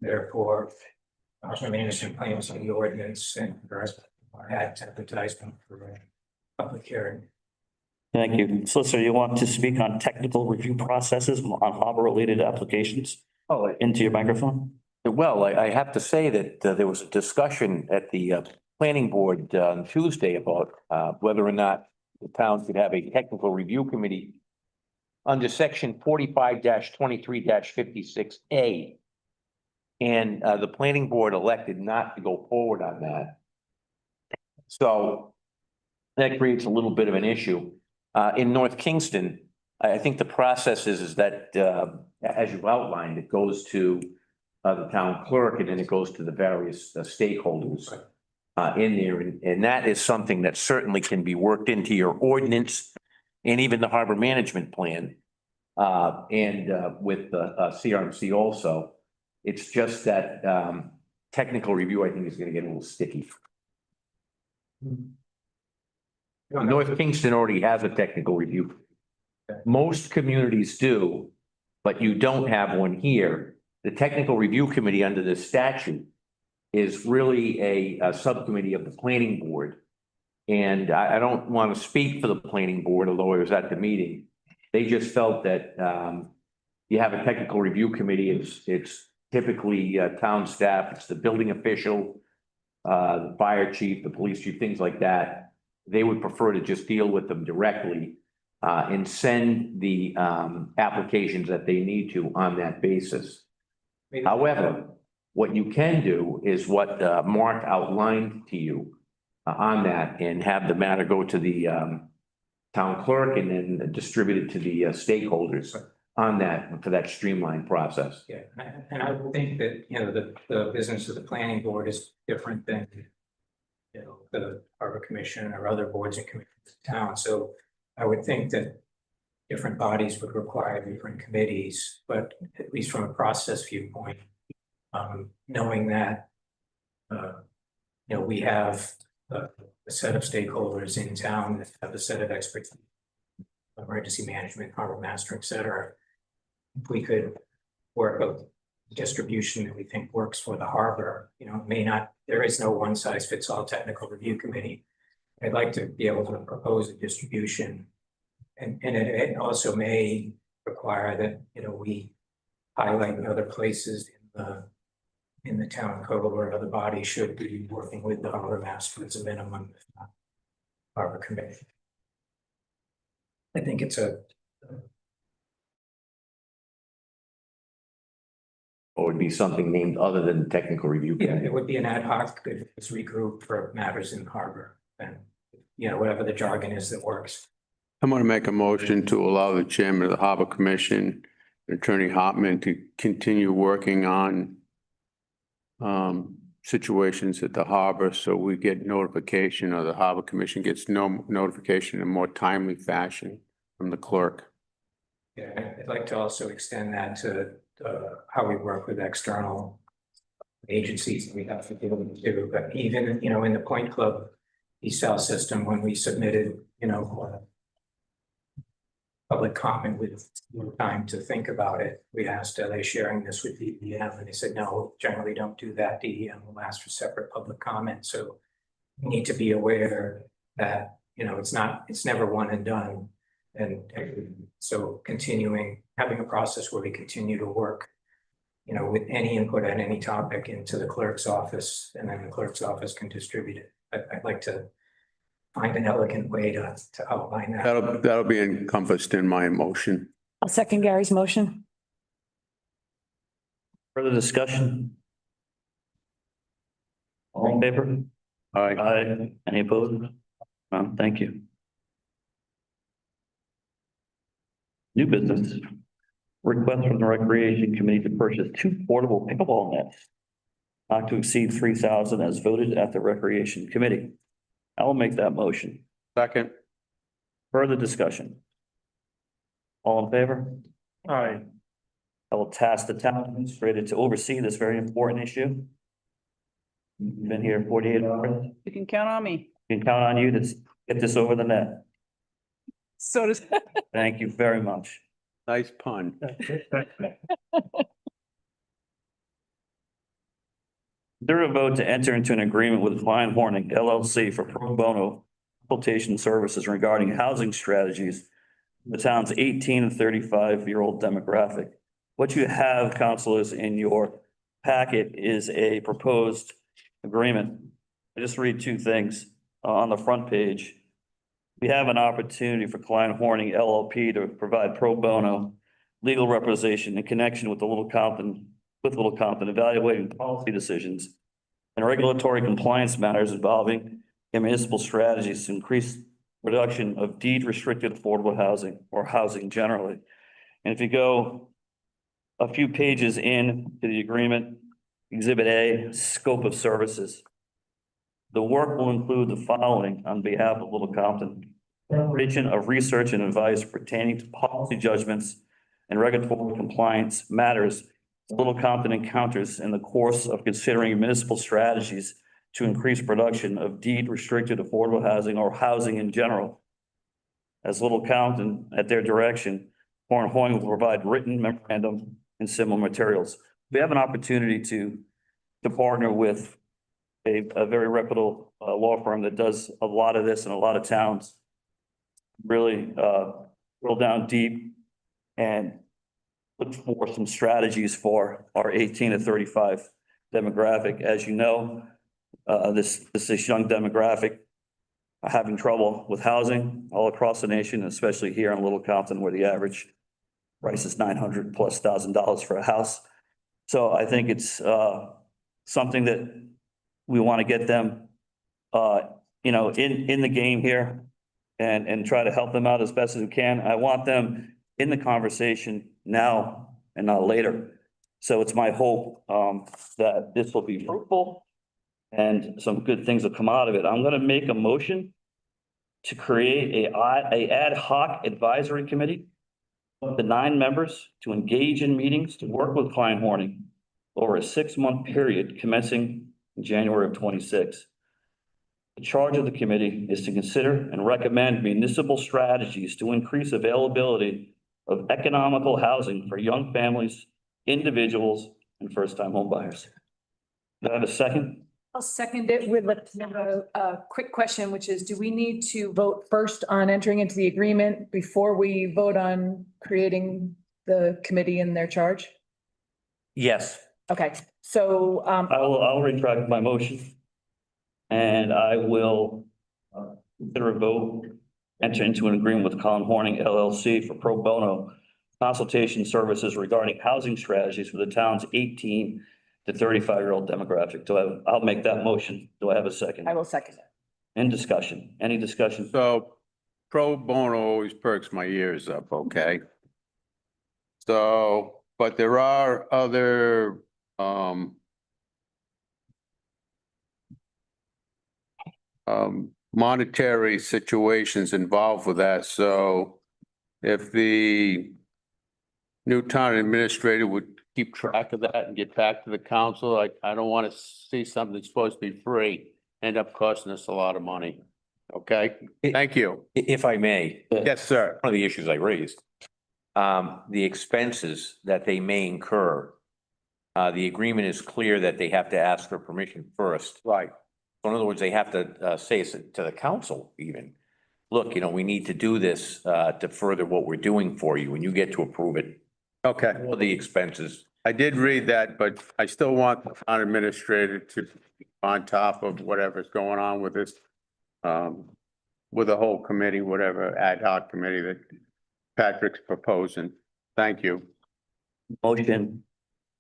therefore harbor management plans on the ordinance and add advertisement for public hearing. Thank you. Solicitor, you want to speak on technical review processes on harbor-related applications? Oh, Into your microphone. well, I have to say that there was a discussion at the planning board on Tuesday about whether or not the town could have a technical review committee under section 45-23-56A. And the planning board elected not to go forward on that. So that creates a little bit of an issue. In North Kingston, I think the process is that, as you've outlined, it goes to the town clerk and then it goes to the various stakeholders in there. And that is something that certainly can be worked into your ordinance and even the harbor management plan. And with the CRMC also. It's just that technical review, I think, is going to get a little sticky. North Kingston already has a technical review. Most communities do, but you don't have one here. The technical review committee under this statute is really a subcommittee of the planning board. And I don't want to speak for the planning board, although I was at the meeting. They just felt that you have a technical review committee. It's typically town staff, it's the building official, the fire chief, the police chief, things like that. They would prefer to just deal with them directly and send the applications that they need to on that basis. However, what you can do is what Mark outlined to you on that and have the matter go to the town clerk and then distribute it to the stakeholders on that for that streamlined process. Yeah, and I would think that, the business of the planning board is different than, the harbor commission or other boards and commissions in town. So I would think that different bodies would require different committees, but at least from a process viewpoint, knowing that, we have a set of stakeholders in town that have a set of expertise, emergency management, harbor master, et cetera. If we could work distribution that we think works for the harbor. You know, it may not, there is no one size fits all technical review committee. I'd like to be able to propose a distribution. And it also may require that, you know, we highlight in other places in the town code where other bodies should be working with the harbor master as a minimum, if not harbor committee. I think it's a, Or would be something named other than technical review. yeah, it would be an ad hoc, it's regroup for matters in the harbor and, you know, whatever the jargon is that works. I'm going to make a motion to allow the chairman of the Harbor Commission, Attorney Hartman, to continue working on situations at the harbor, so we get notification, or the Harbor Commission gets no notification in a more timely fashion from the clerk. Yeah, I'd like to also extend that to how we work with external agencies that we have to deal with too. But even, you know, in the Point Club ESAL system, when we submitted, you know, public comment with more time to think about it, we asked, are they sharing this with DEM? And they said, no, generally don't do that. DEM will ask for separate public comment. So we need to be aware that, you know, it's never one and done. And so continuing, having a process where we continue to work, you know, with any input on any topic into the clerk's office, and then the clerk's office can distribute it. I'd like to find an elegant way to outline that. That'll be encompassed in my motion. I'll second Gary's motion. Further discussion? All in favor? Aye. Aye. Any opposed? Thank you. New business. Request from the Recreation Committee to purchase 2 portable pickleball nets, not to exceed 3,000 as voted at the Recreation Committee. I will make that motion. Second. Further discussion? All in favor? Aye. I will task the town administrator to oversee this very important issue. You've been here 48 hours. You can count on me. You can count on you to get this over the net. So does. Thank you very much. Nice pun. There a vote to enter into an agreement with Klein Horning LLC for pro bono consultation services regarding housing strategies for the town's 18 and 35-year-old demographic. What you have, councilors, in your packet is a proposed agreement. I just read 2 things on the front page. We have an opportunity for Klein Horning LLP to provide pro bono legal representation in connection with Little Compton, evaluating policy decisions and regulatory compliance matters involving municipal strategies to increase production of deed-restricted affordable housing or housing generally. And if you go a few pages in to the agreement, Exhibit A, scope of services. The work will include the following on behalf of Little Compton: preparation of research and advice pertaining to policy judgments and regulatory compliance matters Little Compton encounters in the course of considering municipal strategies to increase production of deed-restricted affordable housing or housing in general. As Little Compton, at their direction, Horn Hoying will provide written memorandum and similar materials. We have an opportunity to partner with a very reputable law firm that does a lot of this in a lot of towns. Really drill down deep and look for some strategies for our 18 to 35 demographic. As you know, this young demographic are having trouble with housing all across the nation, especially here in Little Compton, where the average price is $900,000+ for a house. So I think it's something that we want to get them, you know, in the game here and try to help them out as best as we can. I want them in the conversation now and not later. So it's my hope that this will be fruitful and some good things will come out of it. I'm going to make a motion to create a ad hoc advisory committee of the 9 members to engage in meetings to work with Klein Horning over a 6-month period commencing in January of 26. The charge of the committee is to consider and recommend municipal strategies to increase availability of economical housing for young families, individuals, and first-time home buyers. Do I have a second? I'll second it with a quick question, which is, do we need to vote first on entering into the agreement before we vote on creating the committee in their charge? Yes, Okay, so, I'll retract my motion. And I will consider a vote, enter into an agreement with Colin Horning LLC for pro bono consultation services regarding housing strategies for the town's 18 to 35-year-old demographic. I'll make that motion. Do I have a second? I will second it. In discussion, any discussion? So pro bono always perks my ears up, okay? So, but there are other, monetary situations involved with that. So if the new town administrator would keep track of that and get back to the council, like, I don't want to see something that's supposed to be free, end up costing us a lot of money. Okay, thank you. if I may. Yes, sir. One of the issues I raised, the expenses that they may incur. The agreement is clear that they have to ask for permission first. Right. So in other words, they have to say it to the council even. Look, we need to do this to further what we're doing for you, and you get to approve it. Okay, All the expenses. I did read that, but I still want the town administrator to be on top of whatever's going on with this. With the whole committee, whatever ad hoc committee that Patrick's proposing. Thank you. Motion,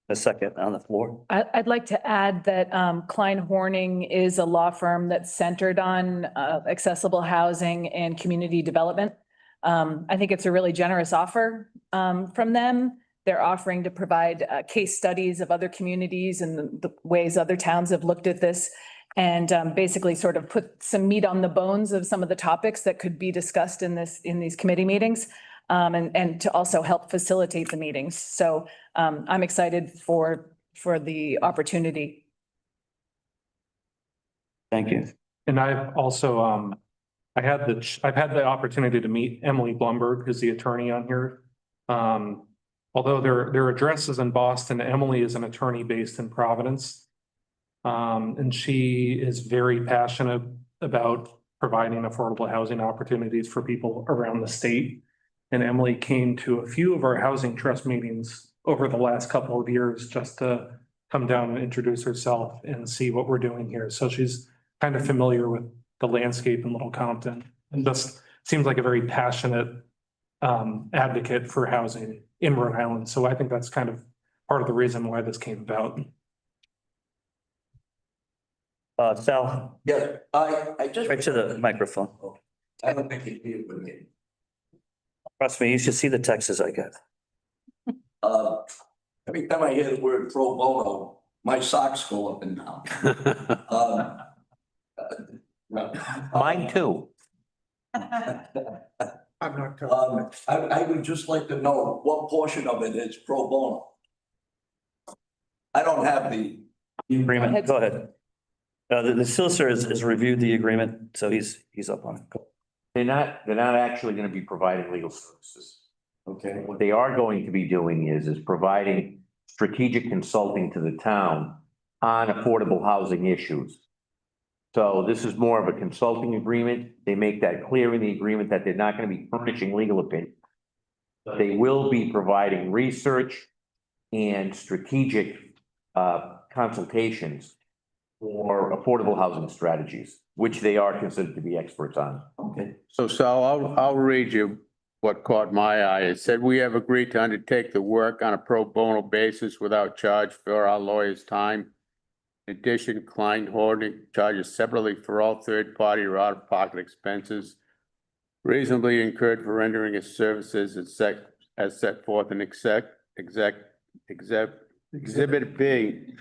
a second on the floor. I'd like to add that Klein Horning is a law firm that's centered on accessible housing and community development. I think it's a really generous offer from them. They're offering to provide case studies of other communities and the ways other towns have looked at this, and basically sort of put some meat on the bones of some of the topics that could be discussed in these committee meetings, and to also help facilitate the meetings. So I'm excited for the opportunity. Thank you. And I've also, I've had the opportunity to meet Emily Blumberg, who's the attorney on here. Although their address is in Boston, Emily is an attorney based in Providence. And she is very passionate about providing affordable housing opportunities for people around the state. And Emily came to a few of our housing trust meetings over the last couple of years just to come down and introduce herself and see what we're doing here. So she's kind of familiar with the landscape in Little Compton and just seems like a very passionate advocate for housing in Rhode Island. So I think that's kind of part of the reason why this came about. Sal, Yeah, I just. right to the microphone. I don't think he'd be with me. Trust me, you should see the texts I get. Every time I hear the word pro bono, my socks go up and down. Mine too. I'm not. I would just like to know what portion of it is pro bono. I don't have the. Agreement, go ahead. The solicitor has reviewed the agreement, so he's up on it. They're not actually gonna be providing legal services. Okay. What they are going to be doing is providing strategic consulting to the town on affordable housing issues. So this is more of a consulting agreement. They make that clear in the agreement that they're not gonna be furnishing legal opinion. They will be providing research and strategic consultations for affordable housing strategies, which they are considered to be experts on. Okay. So Sal, I'll read you what caught my eye. It said, we have agreed to undertake the work on a pro bono basis without charge for our lawyer's time. In addition, Klein Horning charges separately for all third-party or out-of-pocket expenses reasonably incurred for rendering his services as set forth in Exhibit B.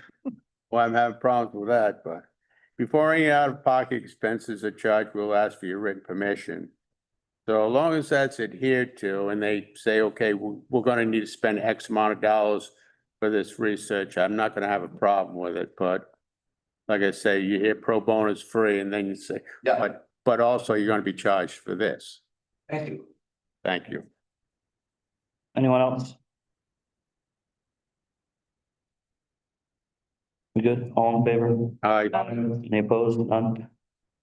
Well, I'm having problems with that, but before any out-of-pocket expenses are charged, we'll ask for your written permission. So as long as that's adhered to and they say, okay, we're gonna need to spend X amount of dollars for this research, I'm not gonna have a problem with it, but like I say, you hear pro bono is free and then you say, Yeah. but also you're gonna be charged for this. Thank you. Thank you. Anyone else? We good? All in favor? Aye. Any opposed? None?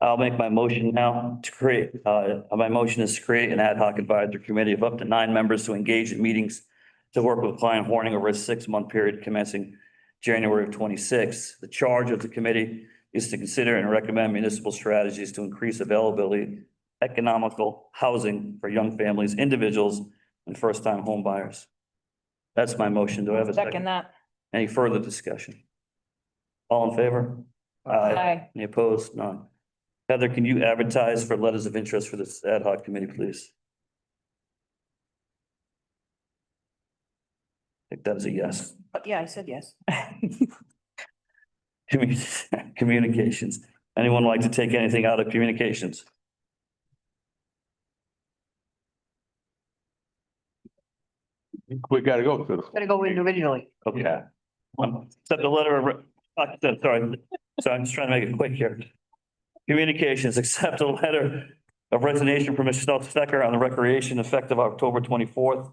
I'll make my motion now to create, my motion is to create an ad hoc advisory committee of up to 9 members to engage in meetings to work with client Horning over a 6-month period commencing January of 26. The charge of the committee is to consider and recommend municipal strategies to increase availability, economical housing for young families, individuals, and first-time home buyers. That's my motion. Do I have a Second second? that. Any further discussion? All in favor? Aye. Any opposed? None. Heather, can you advertise for letters of interest for this ad hoc committee, please? I think that is a yes. Yeah, I said yes. Communications. Anyone like to take anything out of communications? We gotta go through. Gotta go individually. Okay. Accept the letter of, sorry, I'm just trying to make it quick here. Communications, accept a letter of resignation from Michelle Stecker on the recreation effective October 24th.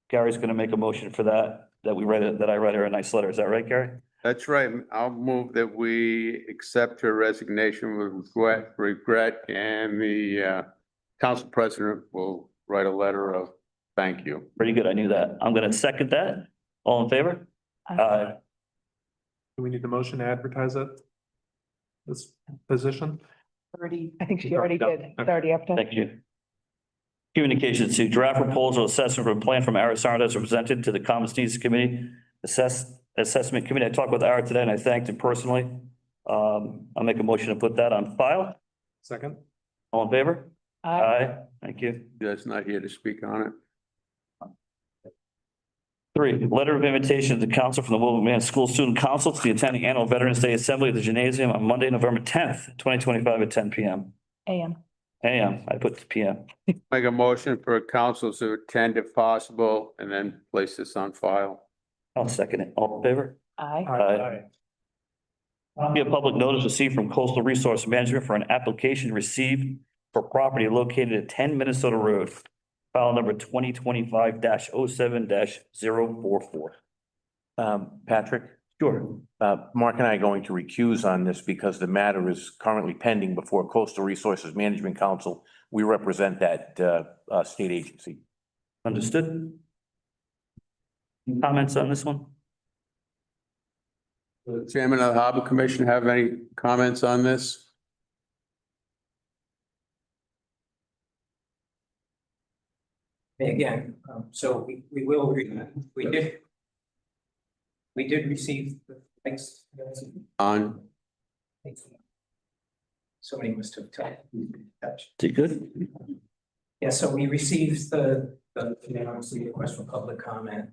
Gary's gonna make a motion for that we read it, that I read her a nice letter. Is that right, Gary? That's right. I'll move that we accept her resignation with regret, and the council president will write a letter of thank you. Pretty good. I knew that. I'm gonna second that. All in favor? Aye. Do we need the motion to advertise it? This position? I think she already did. It's already up to. Thank you. Communications to draft proposal assessment for a plan from Ara Sarda as presented to the Common Needs Committee, Assessment Committee. I talked with Ara today and I thanked him personally. I'll make a motion to put that on file. Second? All in favor? Aye. Thank you. That's not here to speak on it. 3, letter of invitation to the council from the Wilbraham School Student Council to the attending annual Veterans Day Assembly at the Gymnasium on Monday, November 10th, 2025 at 10 p.m. AM. I put PM. Make a motion for councils to attend if possible, and then place this on file. I'll second it. All in favor? Aye. Be a public notice received from Coastal Resource Management for an application received for property located at 10 Minnesota Road. File number 2025-07-044. Patrick, Sure. Mark and I are going to recuse on this because the matter is currently pending before Coastal Resources Management Council. We represent that state agency. Understood. Comments on this one? The Chairman of the Harbor Commission have any comments on this? Again, so we will, we did receive, thanks. On, Somebody must have touched. Is it good? Yeah, so we received the obviously request for public comment.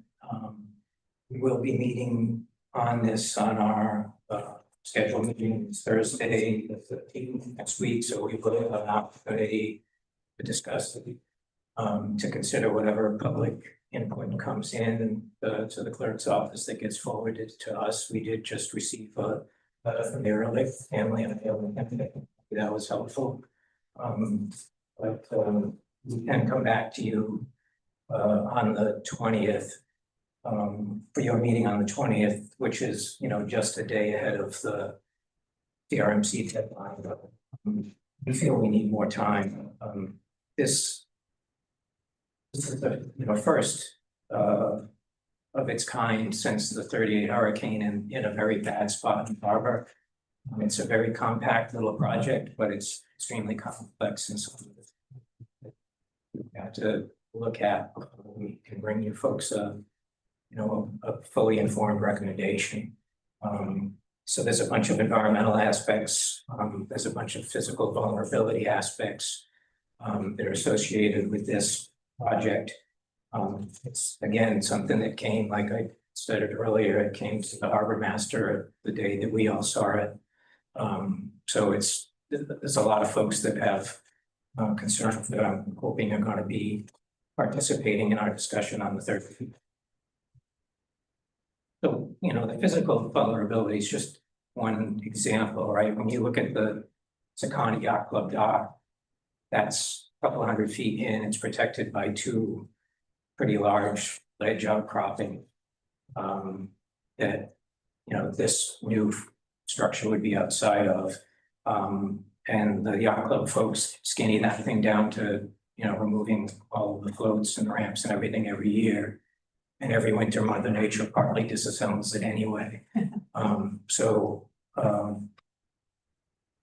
We will be meeting on this on our scheduled meeting Thursday, the 15th next week, so we will have an opportunity to discuss it. To consider whatever public input comes in to the clerk's office that gets forwarded to us. We did just receive a letter from the Ehrlich family, and that was helpful. But we can come back to you on the 20th for your meeting on the 20th, which is, just a day ahead of the RMC deadline. But we feel we need more time. This is the first of its kind since the 38 hurricane in a very bad spot in harbor. It's a very compact little project, but it's extremely complex, and so we have to look at. We can bring you folks a fully informed recommendation. So there's a bunch of environmental aspects. There's a bunch of physical vulnerability aspects that are associated with this project. It's again something that came, like I stated earlier, it came to the harbor master the day that we all saw it. So there's a lot of folks that have concerns that I'm hoping are going to be participating in our discussion on the 13th. So, the physical vulnerability is just one example, right? When you look at the Secana Yacht Club dock, that's a couple 100 feet in, it's protected by 2 pretty large ledge outcropping that this new structure would be outside of. And the yacht club folks skinny that thing down to, removing all of the floats and ramps and everything every year. And every winter, Mother Nature partly disassembles it anyway.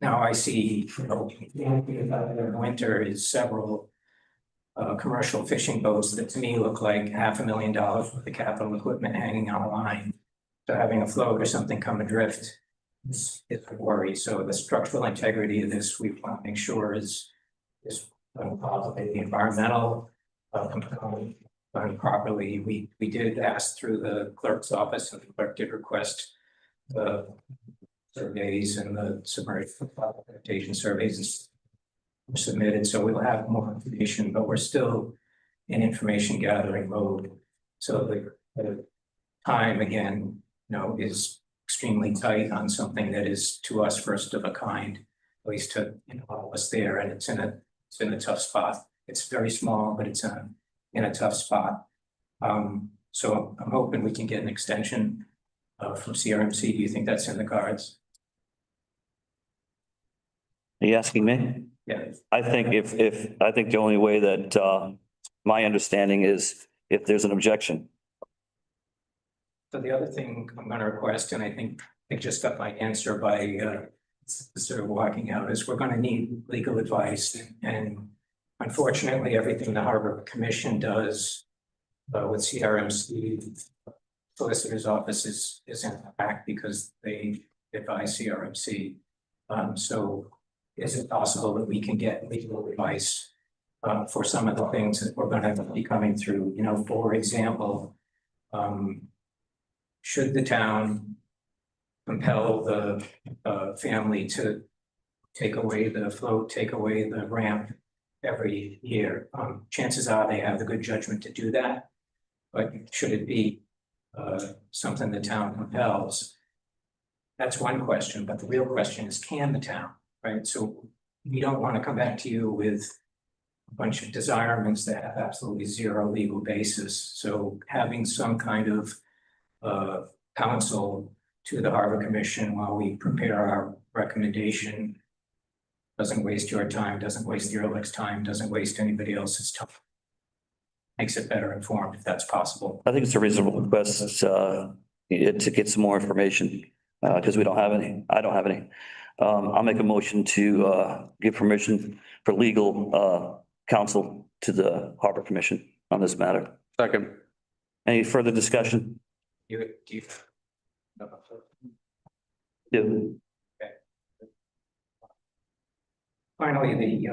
Now I see, winter is several commercial fishing boats that to me look like $500,000 worth of capital equipment hanging on a line. So having a float or something come adrift is a worry. So the structural integrity of this, we want to make sure is the environmental component done properly. We did ask through the clerk's office, and the clerk did request the surveys and the submerged adaptation surveys were submitted, so we'll have more information, but we're still in information gathering mode. So the time again, is extremely tight on something that is to us first of a kind, at least to all of us there, and it's in a tough spot. It's very small, but it's in a tough spot. So I'm hoping we can get an extension from CRMC. Do you think that's in the cards? Are you asking me? Yeah. I think I think the only way that, my understanding is if there's an objection. So the other thing I'm going to request, and I think I just got my answer by sort of walking out, is we're going to need legal advice. And unfortunately, everything the Harbor Commission does with CRMC, solicitor's office is in fact because they advise CRMC. So is it possible that we can get legal advice for some of the things that we're going to be coming through? For example, should the town compel the family to take away the float, take away the ramp every year? Chances are they have the good judgment to do that, but should it be something the town compels? That's one question, but the real question is, can the town, right? So we don't want to come back to you with a bunch of desirements that have absolutely zero legal basis. So having some kind of counsel to the Harbor Commission while we prepare our recommendation doesn't waste your time, doesn't waste the Ehrlich's time, doesn't waste anybody else's time. Makes it better informed if that's possible. I think it's a reasonable request, to get some more information, because we don't have any. I don't have any. I'll make a motion to, give permission for legal, counsel to the Harbor Commission on this matter. Second. Any further discussion? Do you? Yeah. Finally,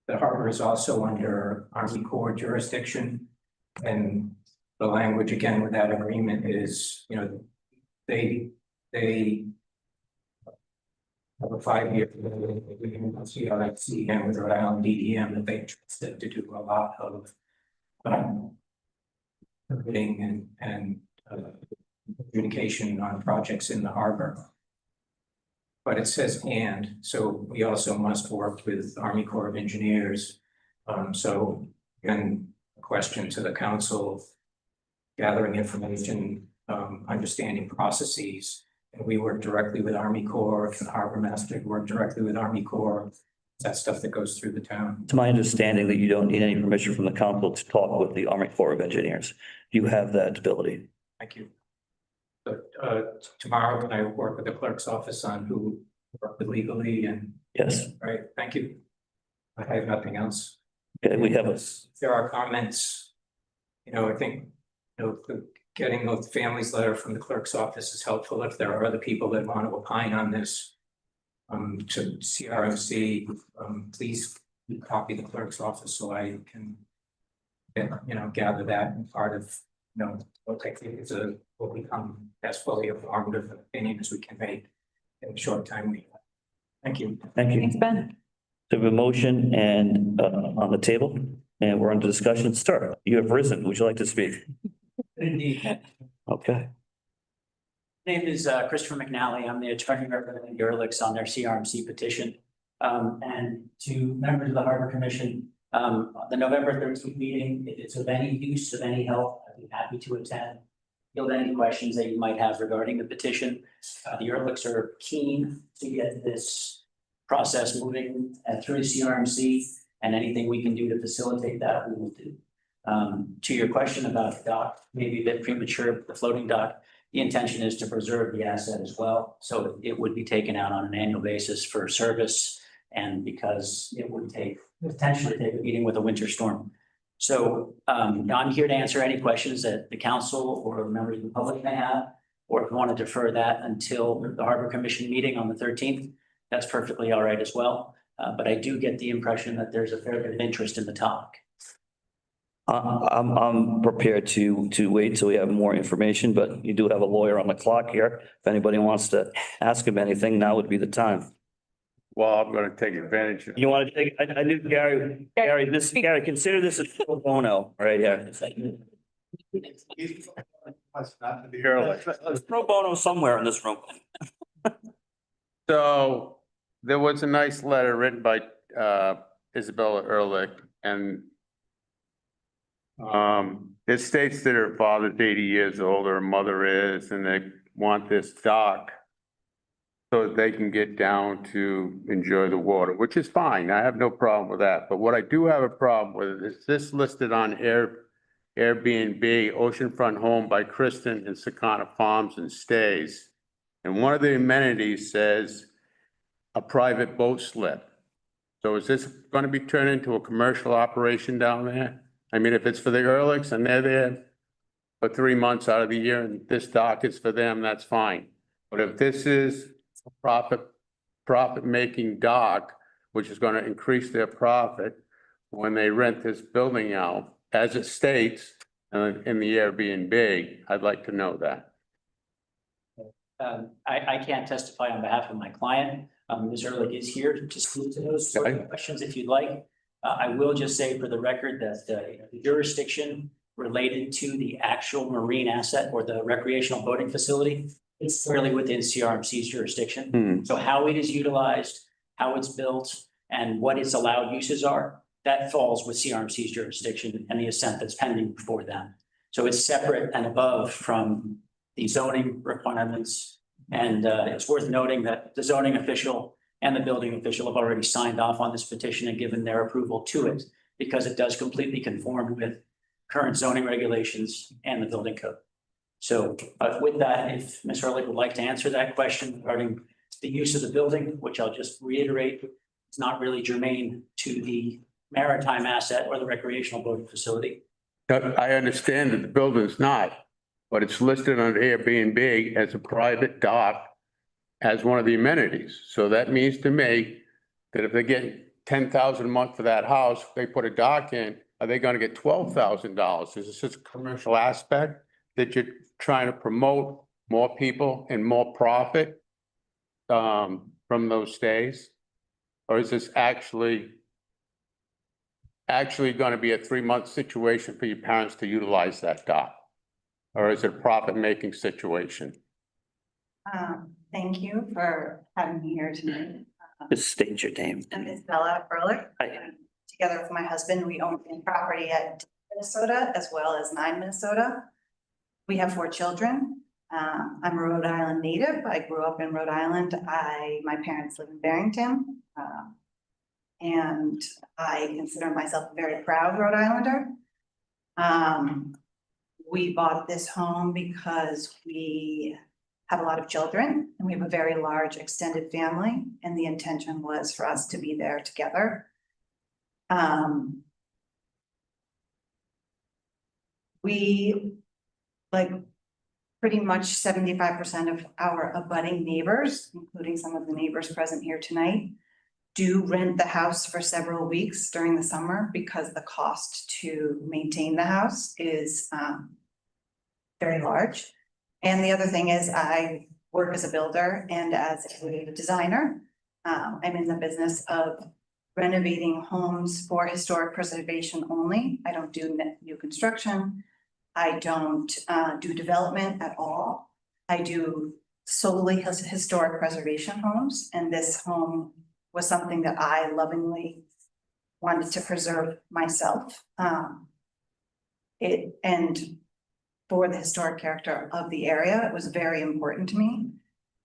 the harbor is also under Army Corps jurisdiction. And the language again with that agreement is, they have a 5-year agreement with CRMC and with Rhode Island DDM that they trusted to do a lot of bidding and communication on projects in the harbor. But it says and, so we also must work with Army Corps of Engineers. So again, a question to the council, gathering information, understanding processes. And we work directly with Army Corps, and the harbor master work directly with Army Corps. That stuff that goes through the town. It's my understanding that you don't need any permission from the council to talk with the Army Corps of Engineers. You have that ability. Thank you. But tomorrow, can I work with the clerk's office on who worked with legally and? Yes. Right, thank you. I have nothing else. Okay, we have If there are comments, I think, getting the family's letter from the clerk's office is helpful. If there are other people that want to opine on this, to CRMC, please copy the clerk's office so I can, gather that and part of, what I think will become as fully informed of an opinion as we can make in the short time we have. Thank you. Thank you. Thanks, Ben. So we have a motion and on the table, and we're under discussion. Sir, you have risen. Would you like to speak? Indeed. Okay. Name is Christopher McNally. I'm the attorney representing the Ehrlichs on their CRMC petition. And to members of the Harbor Commission, the November 13th meeting, if it's of any use, of any help, I'd be happy to attend. field any questions that you might have regarding the petition. The Ehrlichs are keen to get this process moving through CRMC, and anything we can do to facilitate that, we will do. To your question about the dock, maybe a bit premature, the floating dock, the intention is to preserve the asset as well. So it would be taken out on an annual basis for service, and because it would potentially take a meeting with a winter storm. So I'm here to answer any questions that the council or members of the public may have, or if you want to defer that until the Harbor Commission meeting on the 13th, that's perfectly all right as well. But I do get the impression that there's a fair bit of interest in the topic. I'm prepared to wait till we have more information, but you do have a lawyer on the clock here. If anybody wants to ask him anything, now would be the time. Well, I'm gonna take advantage of. You want to take, I knew Gary, consider this a pro bono right here. There's pro bono somewhere in this room. So there was a nice letter written by Isabella Ehrlich, and it states that her father's 80 years old, her mother is, and they want this dock so that they can get down to enjoy the water, which is fine. I have no problem with that. But what I do have a problem with is this listed on Airbnb, oceanfront home by Kristen in Sakana Farms and Stays. And one of the amenities says a private boat slip. So is this going to be turned into a commercial operation down there? I mean, if it's for the Ehrlichs and they're there for 3 months out of the year and this dock is for them, that's fine. But if this is a profit-making dock, which is going to increase their profit when they rent this building out, as it states in the Airbnb, I'd like to know that. I can't testify on behalf of my client. Ms. Ehrlich is here to speak to those sort of questions if you'd like. I will just say for the record that the jurisdiction related to the actual marine asset or the recreational boating facility, it's squarely within CRMC's jurisdiction. So how it is utilized, how it's built, and what its allowed uses are, that falls with CRMC's jurisdiction and the assent that's pending before them. So it's separate and above from the zoning requirements. And it's worth noting that the zoning official and the building official have already signed off on this petition and given their approval to it, because it does completely conform with current zoning regulations and the building code. So with that, if Ms. Ehrlich would like to answer that question regarding the use of the building, which I'll just reiterate, it's not really germane to the maritime asset or the recreational boating facility. I understand that the building's not, but it's listed on Airbnb as a private dock as one of the amenities. So that means to me that if they get $10,000 a month for that house, they put a dock in, are they going to get $12,000? Is this just a commercial aspect that you're trying to promote more people and more profit from those stays? Or is this actually going to be a 3-month situation for your parents to utilize that dock? Or is it a profit-making situation? Thank you for having me here tonight. Just state your name. I'm Isabella Ehrlich. Hi. Together with my husband, we own property at Minnesota as well as 9 Minnesota. We have 4 children. I'm a Rhode Island native. I grew up in Rhode Island. My parents live in Barrington. And I consider myself a very proud Rhode Islander. We bought this home because we have a lot of children and we have a very large extended family, and the intention was for us to be there together. We, like pretty much 75% of our abutting neighbors, including some of the neighbors present here tonight, do rent the house for several weeks during the summer because the cost to maintain the house is very large. And the other thing is I work as a builder and as a designer. I'm in the business of renovating homes for historic preservation only. I don't do new construction. I don't do development at all. I do solely historic preservation homes, and this home was something that I lovingly wanted to preserve myself. And for the historic character of the area. It was very important to me.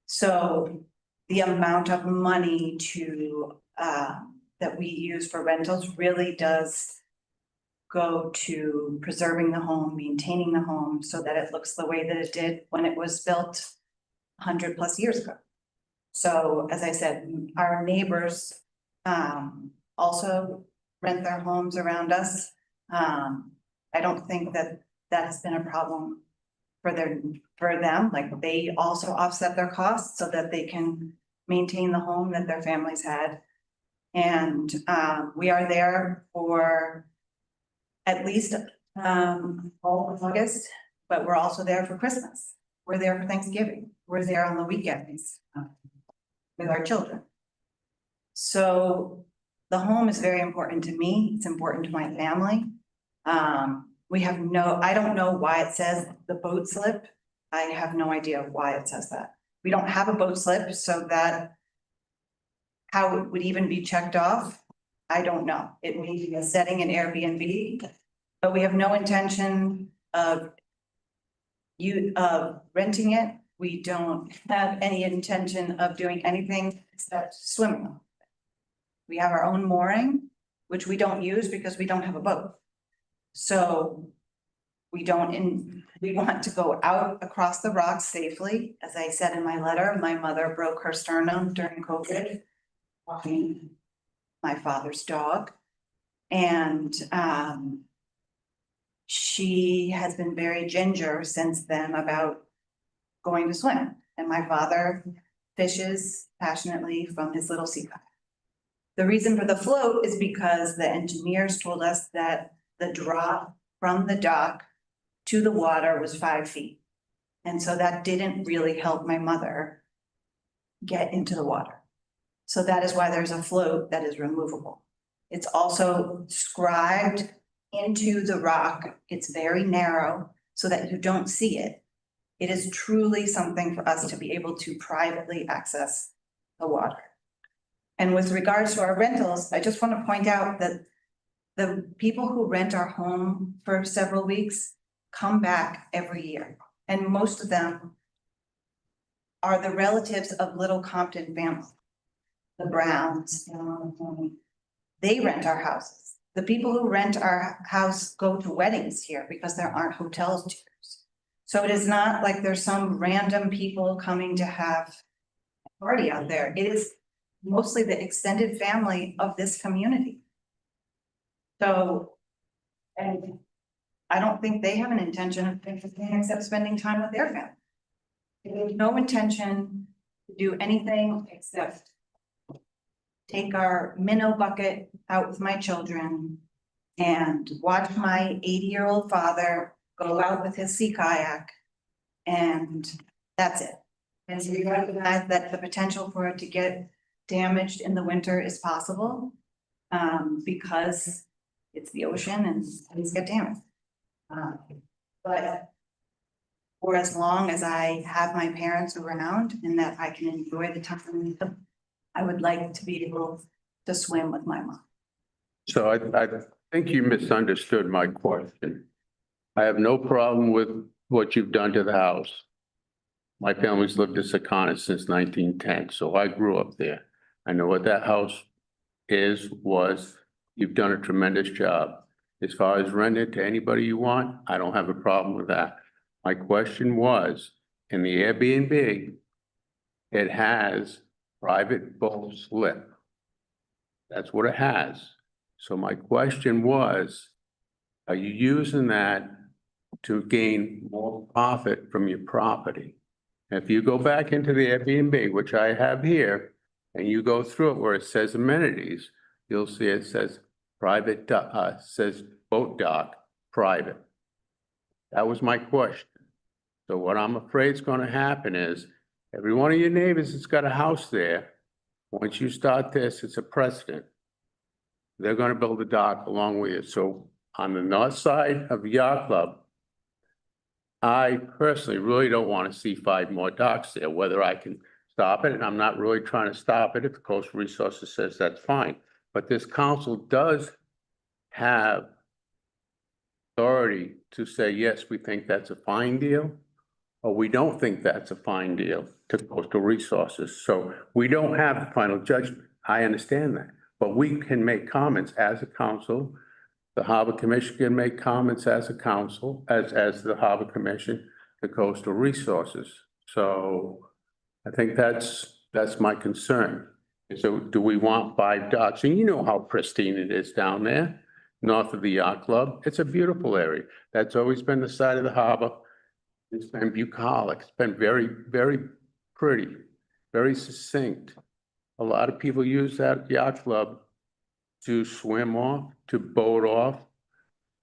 So the amount of money that we use for rentals really does go to preserving the home, maintaining the home so that it looks the way that it did when it was built 100+ years ago. So as I said, our neighbors also rent their homes around us. I don't think that has been a problem for them, like they also offset their costs so that they can maintain the home that their families had. And we are there for at least all of August, but we're also there for Christmas. We're there for Thanksgiving. We're there on the weekends with our children. So the home is very important to me. It's important to my family. I don't know why it says the boat slip. I have no idea why it says that. We don't have a boat slip, so that how it would even be checked off, I don't know. It may be a setting in Airbnb, but we have no intention of renting it. We don't have any intention of doing anything except swimming. We have our own mooring, which we don't use because we don't have a boat. So we want to go out across the rocks safely. As I said in my letter, my mother broke her sternum during COVID, walking my father's dog. And she has been very ginger since then about going to swim. And my father fishes passionately from his little sea kayak. The reason for the float is because the engineers told us that the drop from the dock to the water was 5 feet. And so that didn't really help my mother get into the water. So that is why there's a float that is removable. It's also scribed into the rock. It's very narrow so that you don't see it. It is truly something for us to be able to privately access the water. And with regards to our rentals, I just want to point out that the people who rent our home for several weeks come back every year. And most of them are the relatives of little Compton families. The Browns, they rent our houses. The people who rent our house go to weddings here because there aren't hotels to use. So it is not like there's some random people coming to have a party out there. It is mostly the extended family of this community. So, and I don't think they have an intention of anything except spending time with their family. They have no intention to do anything except take our minnow bucket out with my children and watch my 80-year-old father go out with his sea kayak. And that's it. And so we recognize that the potential for it to get damaged in the winter is possible because it's the ocean and things get damaged. But for as long as I have my parents around and that I can enjoy the time with them, I would like to be able to swim with my mom. So I think you misunderstood my question. I have no problem with what you've done to the house. My family's lived in Secana since 1910, so I grew up there. I know what that house was. You've done a tremendous job. As far as renting it to anybody you want, I don't have a problem with that. My question was, in the Airbnb, it has private boat slip. That's what it has. So my question was, are you using that to gain more profit from your property? If you go back into the Airbnb, which I have here, and you go through it where it says amenities, you'll see it says private, says boat dock, private. That was my question. So what I'm afraid is going to happen is every one of your neighbors that's got a house there, once you start this, it's a precedent. They're going to build a dock along with you. So on the north side of Yacht Club, I personally really don't want to see 5 more docks there, whether I can stop it. And I'm not really trying to stop it. If the Coastal Resources says that's fine. But this council does have authority to say, yes, we think that's a fine deal, or we don't think that's a fine deal to coastal resources. So we don't have the final judgment. I understand that, but we can make comments as a council. The Harbor Commission can make comments as a council, as the Harbor Commission to coastal resources. So I think that's my concern. So do we want 5 docks? And you know how pristine it is down there, north of the yacht club. It's a beautiful area. That's always been the side of the harbor. It's been bucolic. It's been very, very pretty, very succinct. A lot of people use that yacht club to swim off, to boat off.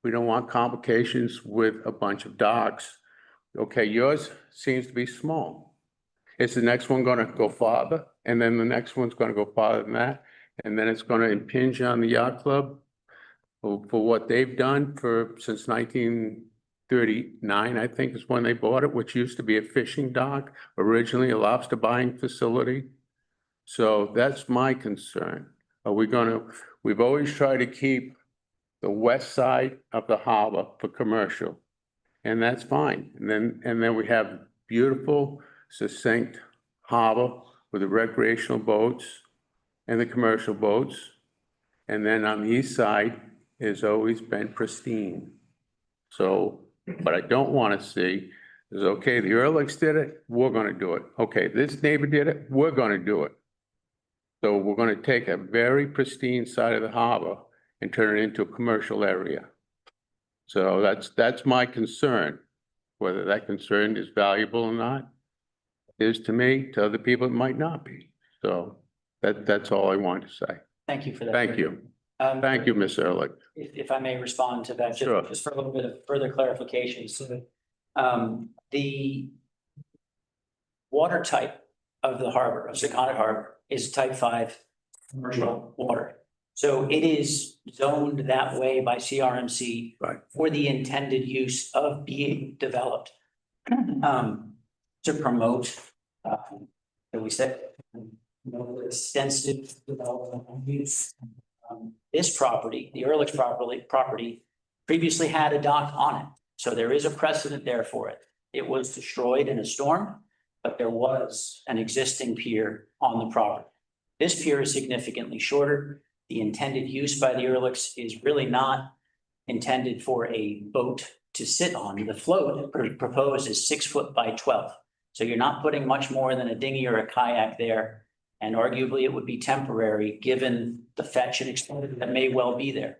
We don't want complications with a bunch of docks. Okay, yours seems to be small. Is the next one gonna go farther? And then the next one's gonna go farther than that? And then it's gonna impinge on the yacht club for what they've done since 1939, I think is when they bought it, which used to be a fishing dock, originally a lobster buying facility. So that's my concern. We've always tried to keep the west side of the harbor for commercial, and that's fine. And then we have beautiful, succinct harbor with the recreational boats and the commercial boats. And then on the east side has always been pristine. So what I don't want to see is, okay, the Ehrlichs did it, we're going to do it. Okay, this neighbor did it, we're going to do it. So we're going to take a very pristine side of the harbor and turn it into a commercial area. So that's my concern. Whether that concern is valuable or not is to me, to other people, it might not be. So that's all I want to say. Thank you for that. Thank you. Thank you, Ms. Ehrlich. If I may respond to that, Sure. just for a little bit of further clarification. So the water type of the harbor, of Secundit Harbor, is type 5 commercial water. So it is zoned that way by CRMC for the intended use of being developed to promote, we said, extensive development and use. This property, the Ehrlich's property previously had a dock on it. So there is a precedent there for it. It was destroyed in a storm, but there was an existing pier on the property. This pier is significantly shorter. The intended use by the Ehrlichs is really not intended for a boat to sit on. The float proposed is 6 foot by 12. So you're not putting much more than a dinghy or a kayak there. And arguably it would be temporary given the fetch and exposure that may well be there.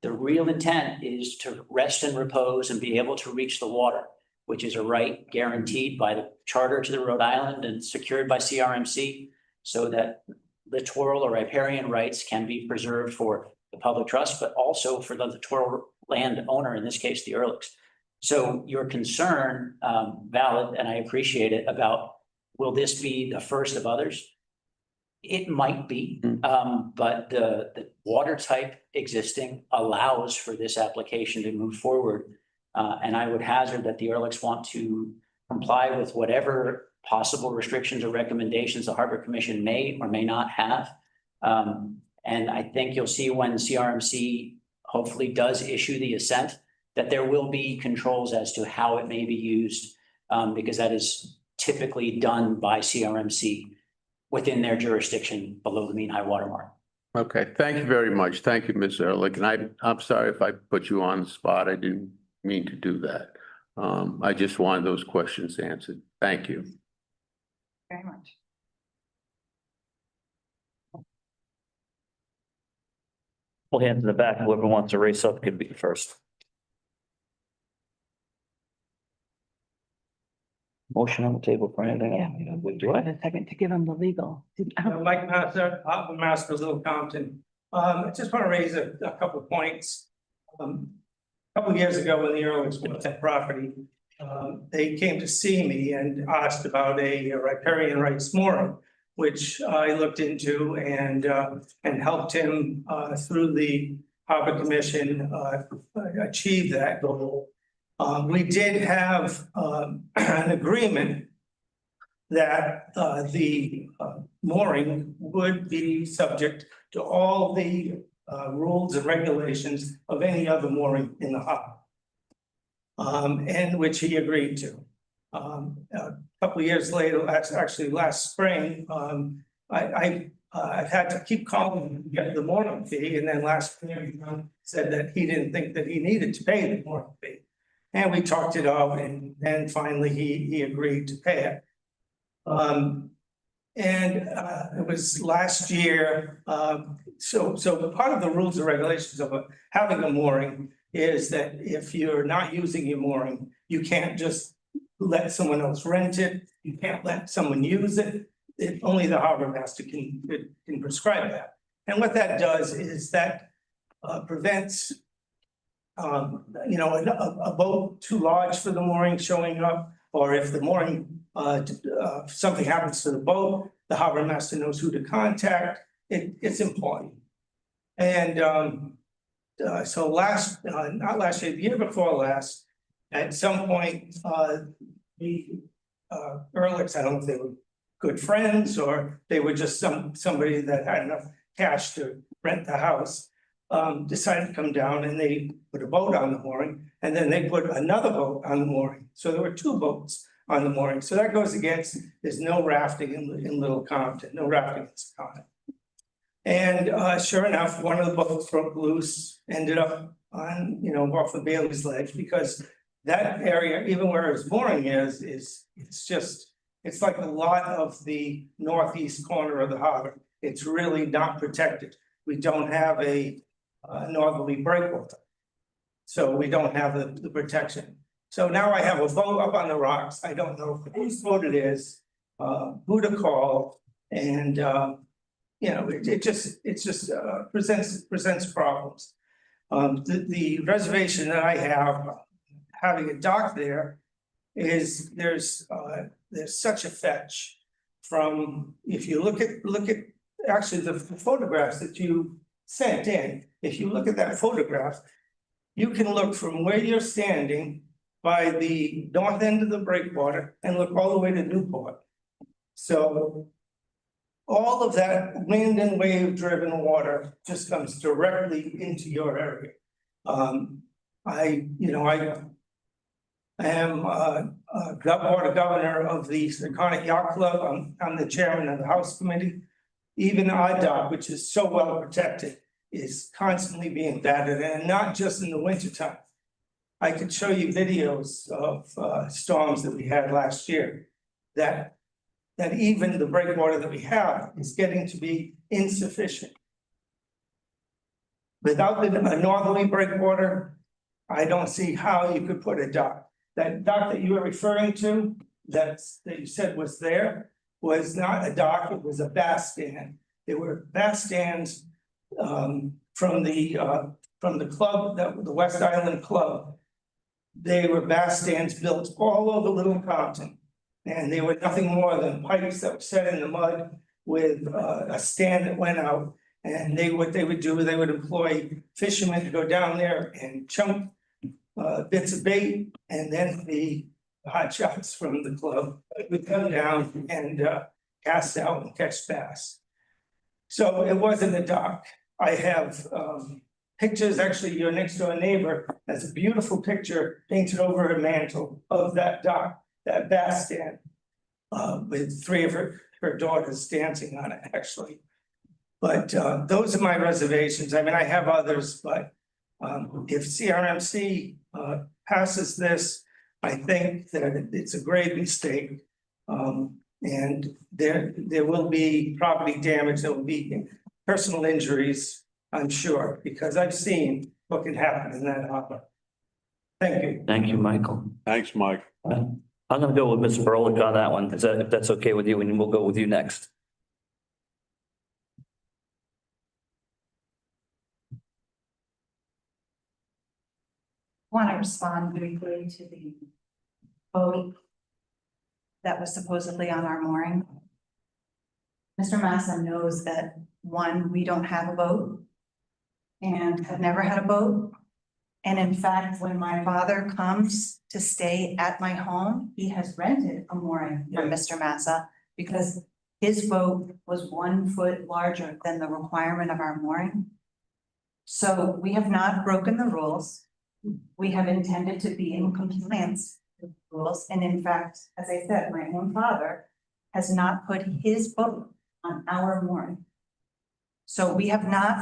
The real intent is to rest and repose and be able to reach the water, which is a right guaranteed by the charter to the Rhode Island and secured by CRMC, so that littoral or riparian rights can be preserved for the public trust, but also for the littoral land owner, in this case, the Ehrlichs. So your concern, valid, and I appreciate it, about will this be the first of others? It might be, but the water type existing allows for this application to move forward. And I would hazard that the Ehrlichs want to comply with whatever possible restrictions or recommendations the Harbor Commission may or may not have. And I think you'll see when CRMC hopefully does issue the assent, that there will be controls as to how it may be used, because that is typically done by CRMC within their jurisdiction below the mean high water mark. Okay, thank you very much. Thank you, Ms. Ehrlich. And I'm sorry if I put you on the spot. I didn't mean to do that. I just wanted those questions answered. Thank you. Very much. We'll hand to the back. Whoever wants to race up can be first. Motion on the table for anything. Do I? A second to give him the legal. Mike Master, Harbor Master, Little Compton. I just want to raise a couple of points. A couple of years ago, when the Ehrlichs bought that property, they came to see me and asked about a riparian rights mooring, which I looked into and helped him through the Harbor Commission achieve that goal. We did have an agreement that the mooring would be subject to all the rules and regulations of any other mooring in the harbor. and which he agreed to. A couple of years later, actually last spring, I've had to keep calling to get the mooring fee, and then last spring, said that he didn't think that he needed to pay the mooring fee. And we talked it out, and then finally he agreed to pay it. It was last year, so part of the rules and regulations of having a mooring is that if you're not using your mooring, you can't just let someone else rent it, you can't let someone use it. Only the harbor master can prescribe that. And what that does is that prevents a boat too large for the mooring showing up, or if the mooring, something happens to the boat, the harbor master knows who to contact. It's important. And so not last year, the year before last, at some point, the Ehrlichs, I don't know if they were good friends or they were just somebody that had enough cash to rent the house, decided to come down and they put a boat on the mooring, and then they put another boat on the mooring. So there were two boats on the mooring. So that goes against, there's no rafting in Little Compton, no rafting in Secana. And sure enough, one of the boats broke loose, ended up on, off the Bailey's Ledge, because that area, even where his mooring is it's like a lot of the northeast corner of the harbor. It's really not protected. We don't have a northerly breakwater. So we don't have the protection. So now I have a boat up on the rocks. I don't know whose boat it is, who to call, and it just presents problems. The reservation that I have, having a dock there, is there's such a fetch from, if you look at actually the photographs that you sent in, if you look at that photograph, you can look from where you're standing by the north end of the breakwater and look all the way to Newport. So all of that wind and wave driven water just comes directly into your area. I am board governor of the Secana Yacht Club. I'm the chairman of the House Committee. Even our dock, which is so well protected, is constantly being battered, and not just in the wintertime. I could show you videos of storms that we had last year, that even the breakwater that we have is getting to be insufficient. Without a northerly breakwater, I don't see how you could put a dock. That dock that you were referring to, that you said was there, was not a dock, it was a bass stand. There were bass stands from the club, the West Island Club. They were bass stands built all over Little Compton. And they were nothing more than pipes that were set in the mud with a stand that went out. And what they would do, they would employ fishermen to go down there and chunk bits of bait, and then the hot shots from the club would come down and cast out and catch bass. So it wasn't a dock. I have pictures, actually your next door neighbor has a beautiful picture painted over her mantle of that dock, that bass stand, with three of her daughters dancing on it, actually. But those are my reservations. I mean, I have others, but if CRMC passes this, I think that it's a grave mistake. And there will be property damage, there will be personal injuries, I'm sure, because I've seen what can happen in that harbor. Thank you. Thank you, Michael. Thanks, Mike. I'm gonna go with Mr. Ehrlich on that one. If that's okay with you, and we'll go with you next. Want to respond briefly to the boat that was supposedly on our mooring. Mr. Massa knows that, one, we don't have a boat and have never had a boat. And in fact, when my father comes to stay at my home, he has rented a mooring from Mr. Massa because his boat was 1 foot larger than the requirement of our mooring. So we have not broken the rules. we have intended to be in compliance with rules. And in fact, as I said, my own father has not put his boat on our mooring. So we have not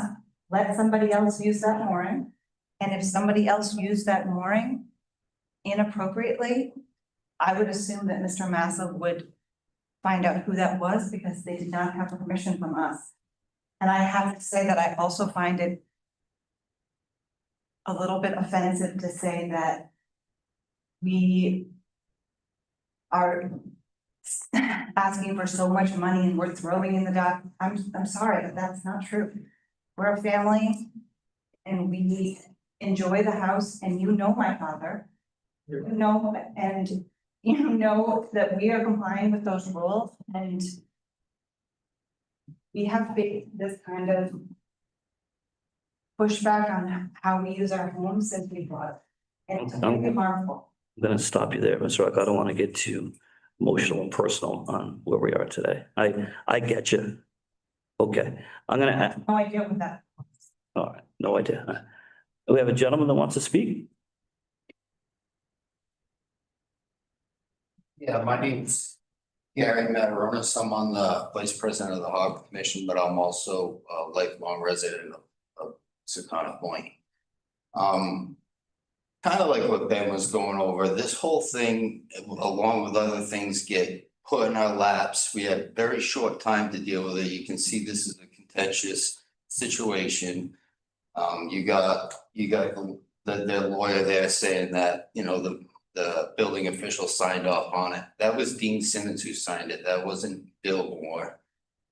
let somebody else use that mooring. And if somebody else used that mooring inappropriately, I would assume that Mr. Massa would find out who that was because they did not have permission from us. And I have to say that I also find it a little bit offensive to say that we are asking for so much money and we're throwing in the dock. I'm sorry, but that's not true. We're a family and we enjoy the house, and you know my father. You know, and you know that we are complying with those rules, and we have this kind of pushback on how we use our homes since we bought it. And it's really harmful. I'm gonna stop you there, Mr. Rock. I don't want to get too emotional and personal on where we are today. I get you. Okay, I'm gonna, No idea what that. all right, no idea. We have a gentleman that wants to speak. Yeah, my name's Gary Mataronis. I'm on the Vice President of the Harbor Commission, but I'm also a lifelong resident of Secana Point. Kind of like what Ben was going over, this whole thing, along with other things, get put in our laps. We had very short time to deal with it. You can see this is a contentious situation. You got the lawyer there saying that, you know, the building official signed off on it. That was Dean Simmons who signed it. That wasn't Bill Moore.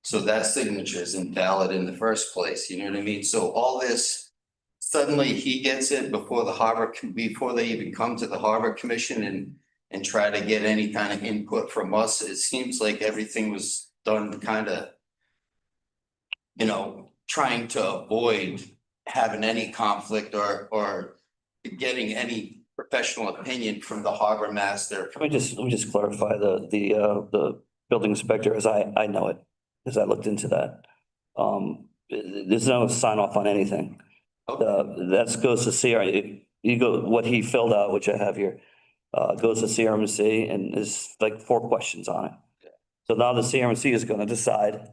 So that signature is invalid in the first place. You know what I mean? So all this, suddenly he gets it before before they even come to the Harbor Commission and try to get any kind of input from us. It seems like everything was done kind of, you know, trying to avoid having any conflict or getting any professional opinion from the harbor master. Let me just clarify the building inspector as I know it, as I looked into that. There's no sign off on anything. That goes to CRMC. You go, what he filled out, which I have here, goes to CRMC and is like 4 questions on it. So now the CRMC is gonna decide,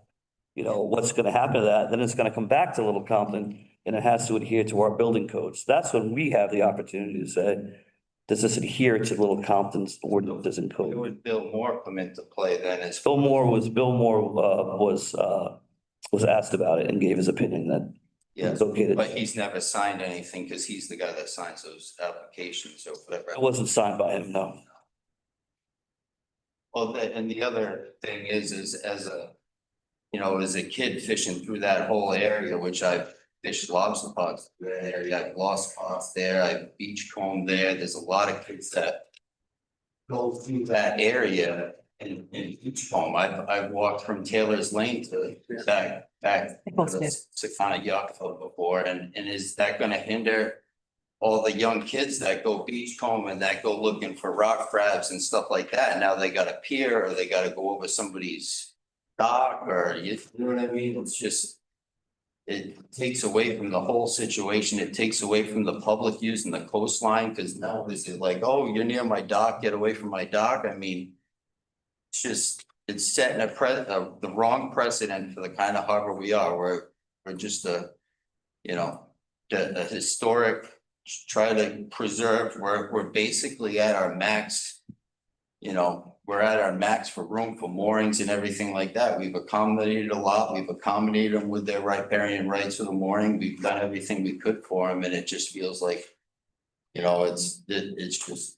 you know, what's gonna happen to that. Then it's gonna come back to Little Compton and it has to adhere to our building codes. That's when we have the opportunity to say, does this adhere to Little Compton's ordinances and It code? would Bill Moore come into play then as. Bill Moore was asked about it and gave his opinion that Yeah, it's okay to. but he's never signed anything because he's the guy that signs those applications or whatever. It wasn't signed by him, no. Well, and the other thing is as a, you know, as a kid fishing through that whole area, which I've fished lobster pots through that area, I've lost pots there, I've beachcombed there, there's a lot of kids that go through that area in beachcomb. I've walked from Taylor's Lane to back both did. to kind of Yorkville before, and is that gonna hinder all the young kids that go beachcomb and that go looking for rock crabs and stuff like that? Now they got a pier or they gotta go over somebody's dock or you know what I mean? It's just, it takes away from the whole situation. It takes away from the public using the coastline, because now is it like, oh, you're near my dock, get away from my dock? I mean, it's just, it's setting the wrong precedent for the kind of harbor we are. We're just a, you know, a historic, try to preserve, we're basically at our max. You know, we're at our max for room for moorings and everything like that. We've accommodated a lot. We've accommodated them with their riparian rights for the mooring. We've done everything we could for them, and it just feels like, you know, it's just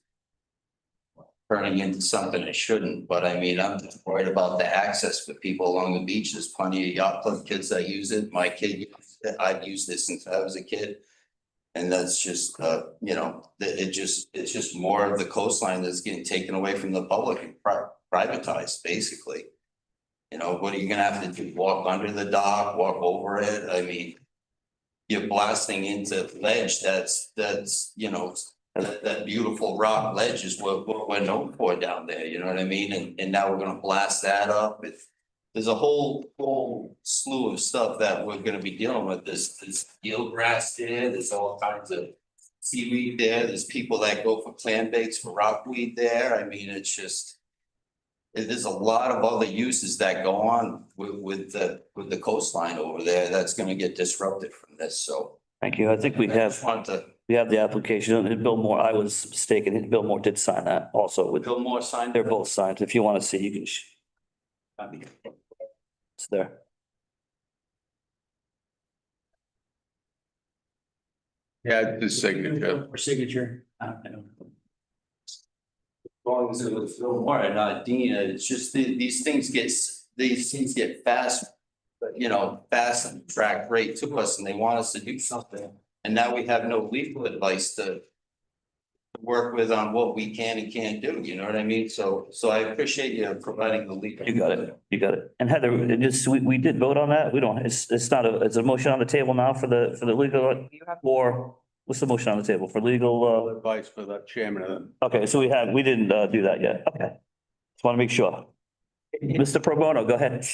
turning into something it shouldn't. But I mean, I'm just worried about the access for people along the beach. There's plenty of yacht club kids that use it. My kid, I've used this since I was a kid. And that's just, you know, it's just more of the coastline that's getting taken away from the public and privatized, basically. You know, what are you gonna have to do? Walk under the dock, walk over it? I mean, you're blasting into ledge that's, you know, that beautiful rock ledge is what we're known for down there, you know what I mean? And now we're gonna blast that up. There's a whole slew of stuff that we're gonna be dealing with. This eelgrass there, there's all kinds of seaweed there. There's people that go for clam bakes for rockweed there. I mean, it's just. There's a lot of other uses that go on with the coastline over there that's gonna get disrupted from this, so. Thank you. I think we I just have, wanted to, we have the application and Bill Moore, I was mistaken. Bill Moore did sign that also with, Bill Moore signed. they're both signed. If you want to see, you can. It's there. Yeah, the signature. Or signature, I don't know. As long as it was Bill Moore and not Dean, it's just these things get fast. Fast and track rate to us and they want us to do something. And now we have no legal advice to. Work with on what we can and can't do, you know what I mean? So I appreciate you providing the legal. You got it. You got it. And Heather, we did vote on that. We don't, it's not it's a motion on the table now for the legal, or what's the motion on the table for legal? Advice for the chairman of the. Okay, so we didn't do that yet. Okay. Just want to make sure. Mr. Pro Bono, go ahead.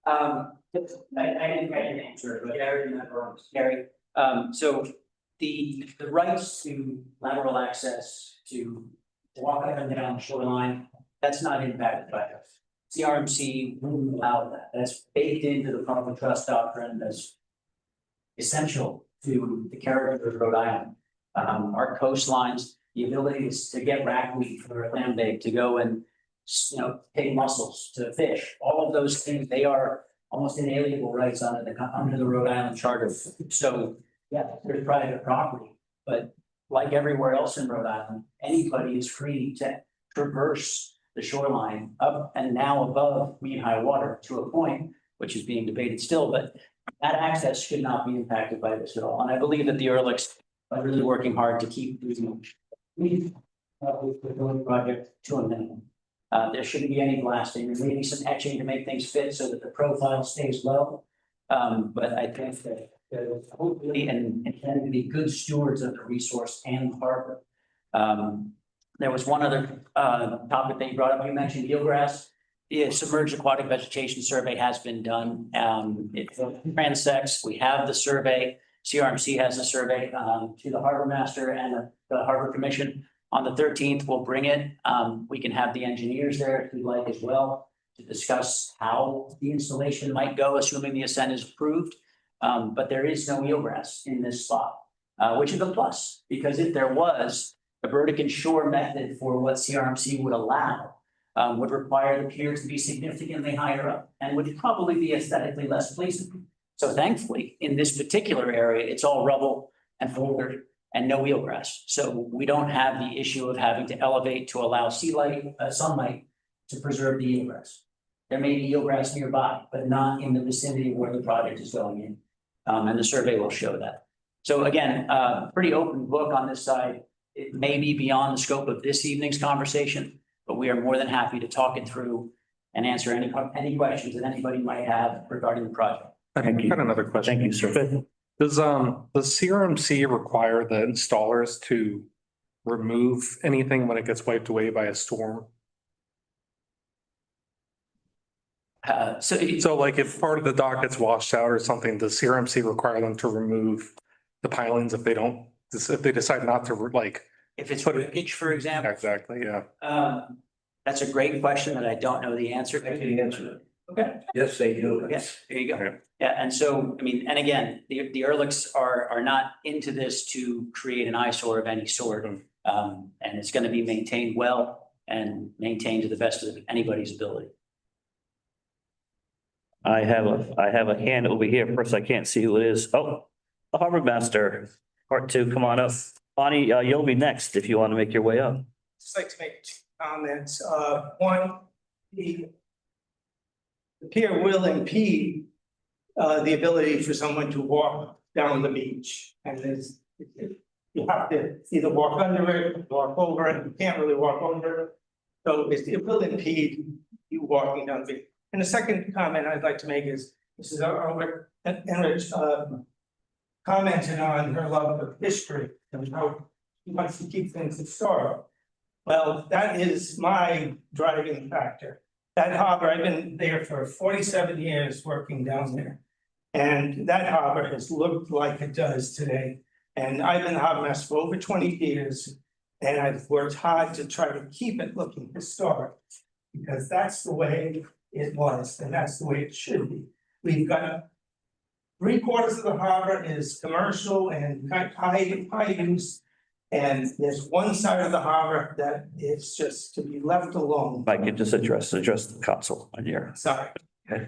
I didn't get an answer, but Gary, Gary, so the rights to lateral access to walk up and down the shoreline, that's not impacted by us. CRMC wouldn't allow that. That's baked into the public trust doctrine. That's essential to the character of Rhode Island. Our coastlines, the ability to get ragweed for a clam bake, to go and take mussels, to fish, all of those things, they are almost inalienable rights under the Rhode Island Charter. So yeah, there's private property, but like everywhere else in Rhode Island, anybody is free to traverse the shoreline up and now above mean high water to a point, which is being debated still, but that access should not be impacted by this at all. And I believe that the Ehrlichs are really working hard to keep the project to a minimum. There shouldn't be any blasting. There may be some etching to make things fit so that the profile stays low. But I think that hopefully and intended to be good stewards of the resource and the harbor. There was one other topic that you brought up. You mentioned eelgrass. The submerged aquatic vegetation survey has been done. It transects. We have the survey. CRMC has a survey to the harbor master and the harbor commission. On the 13th, we'll bring it. We can have the engineers there if you'd like as well to discuss how the installation might go, assuming the ascent is approved. But there is no eelgrass in this spot, which is a plus, because if there was, a vertic and shore method for what CRMC would allow would require the pier to be significantly higher up and would probably be aesthetically less pleasing. So thankfully, in this particular area, it's all rubble and boulder and no eelgrass. So we don't have the issue of having to elevate to allow sunlight to preserve the eelgrass. There may be eelgrass nearby, but not in the vicinity where the project is going in. And the survey will show that. So again, pretty open book on this side. It may be beyond the scope of this evening's conversation, but we are more than happy to talk it through and answer any questions that anybody might have regarding the project. I've got another question. Thank you, sir. Does CRMC require the installers to remove anything when it gets wiped away by a storm? So like if part of the dock gets washed out or something, does CRMC require them to remove the pilings if they decide not to like? If it's wreckage, for example. Exactly, yeah. That's a great question that I don't know the answer to. Okay. Yes, they do. Yes, there you go. Yeah, and so, I mean, and again, the Ehrlichs are not into this to create an eyesore of any sort. And it's going to be maintained well and maintained to the best of anybody's ability. I have a hand over here. First, I can't see who it is. Oh, the harbor master, part 2, come on up. Bonnie, you'll be next if you want to make your way up. Just like to make 2 comments. One, the pier will impede the ability for someone to walk down the beach. And you have to either walk under it, walk over it. You can't really walk under it. So it will impede you walking down the beach. And the second comment I'd like to make is, Mrs. Enrich commented on her love of history and how she wants to keep things historical. Well, that is my driving factor. That harbor, I've been there for 47 years working down there. And that harbor has looked like it does today. And I've been the harbor master for over 20 years. And I've worked hard to try to keep it looking historic. Because that's the way it was, and that's the way it should be. We've got 3/4 of the harbor is commercial and high use. And there's one side of the harbor that is just to be left alone. Mike, you just address the council on here. Sorry. Okay.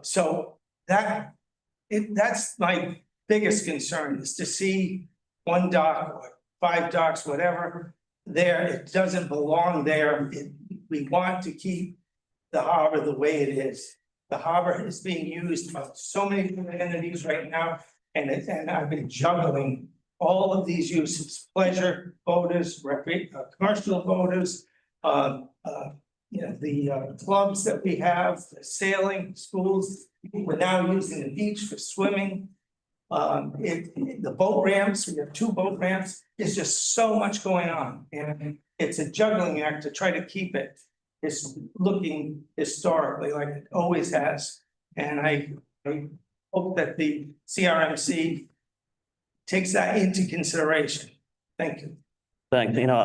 So that's my biggest concern is to see one dock or 5 docks, whatever, there. It doesn't belong there. We want to keep the harbor the way it is. The harbor is being used by so many different entities right now, and I've been juggling all of these uses: pleasure boaters, commercial boaters, the clubs that we have, the sailing schools. We're now using the beach for swimming. The boat ramps, we have 2 boat ramps. There's just so much going on, and it's a juggling act to try to keep it. It's looking historically like it always has, and I hope that the CRMC takes that into consideration. Thank you. Thanks. You know,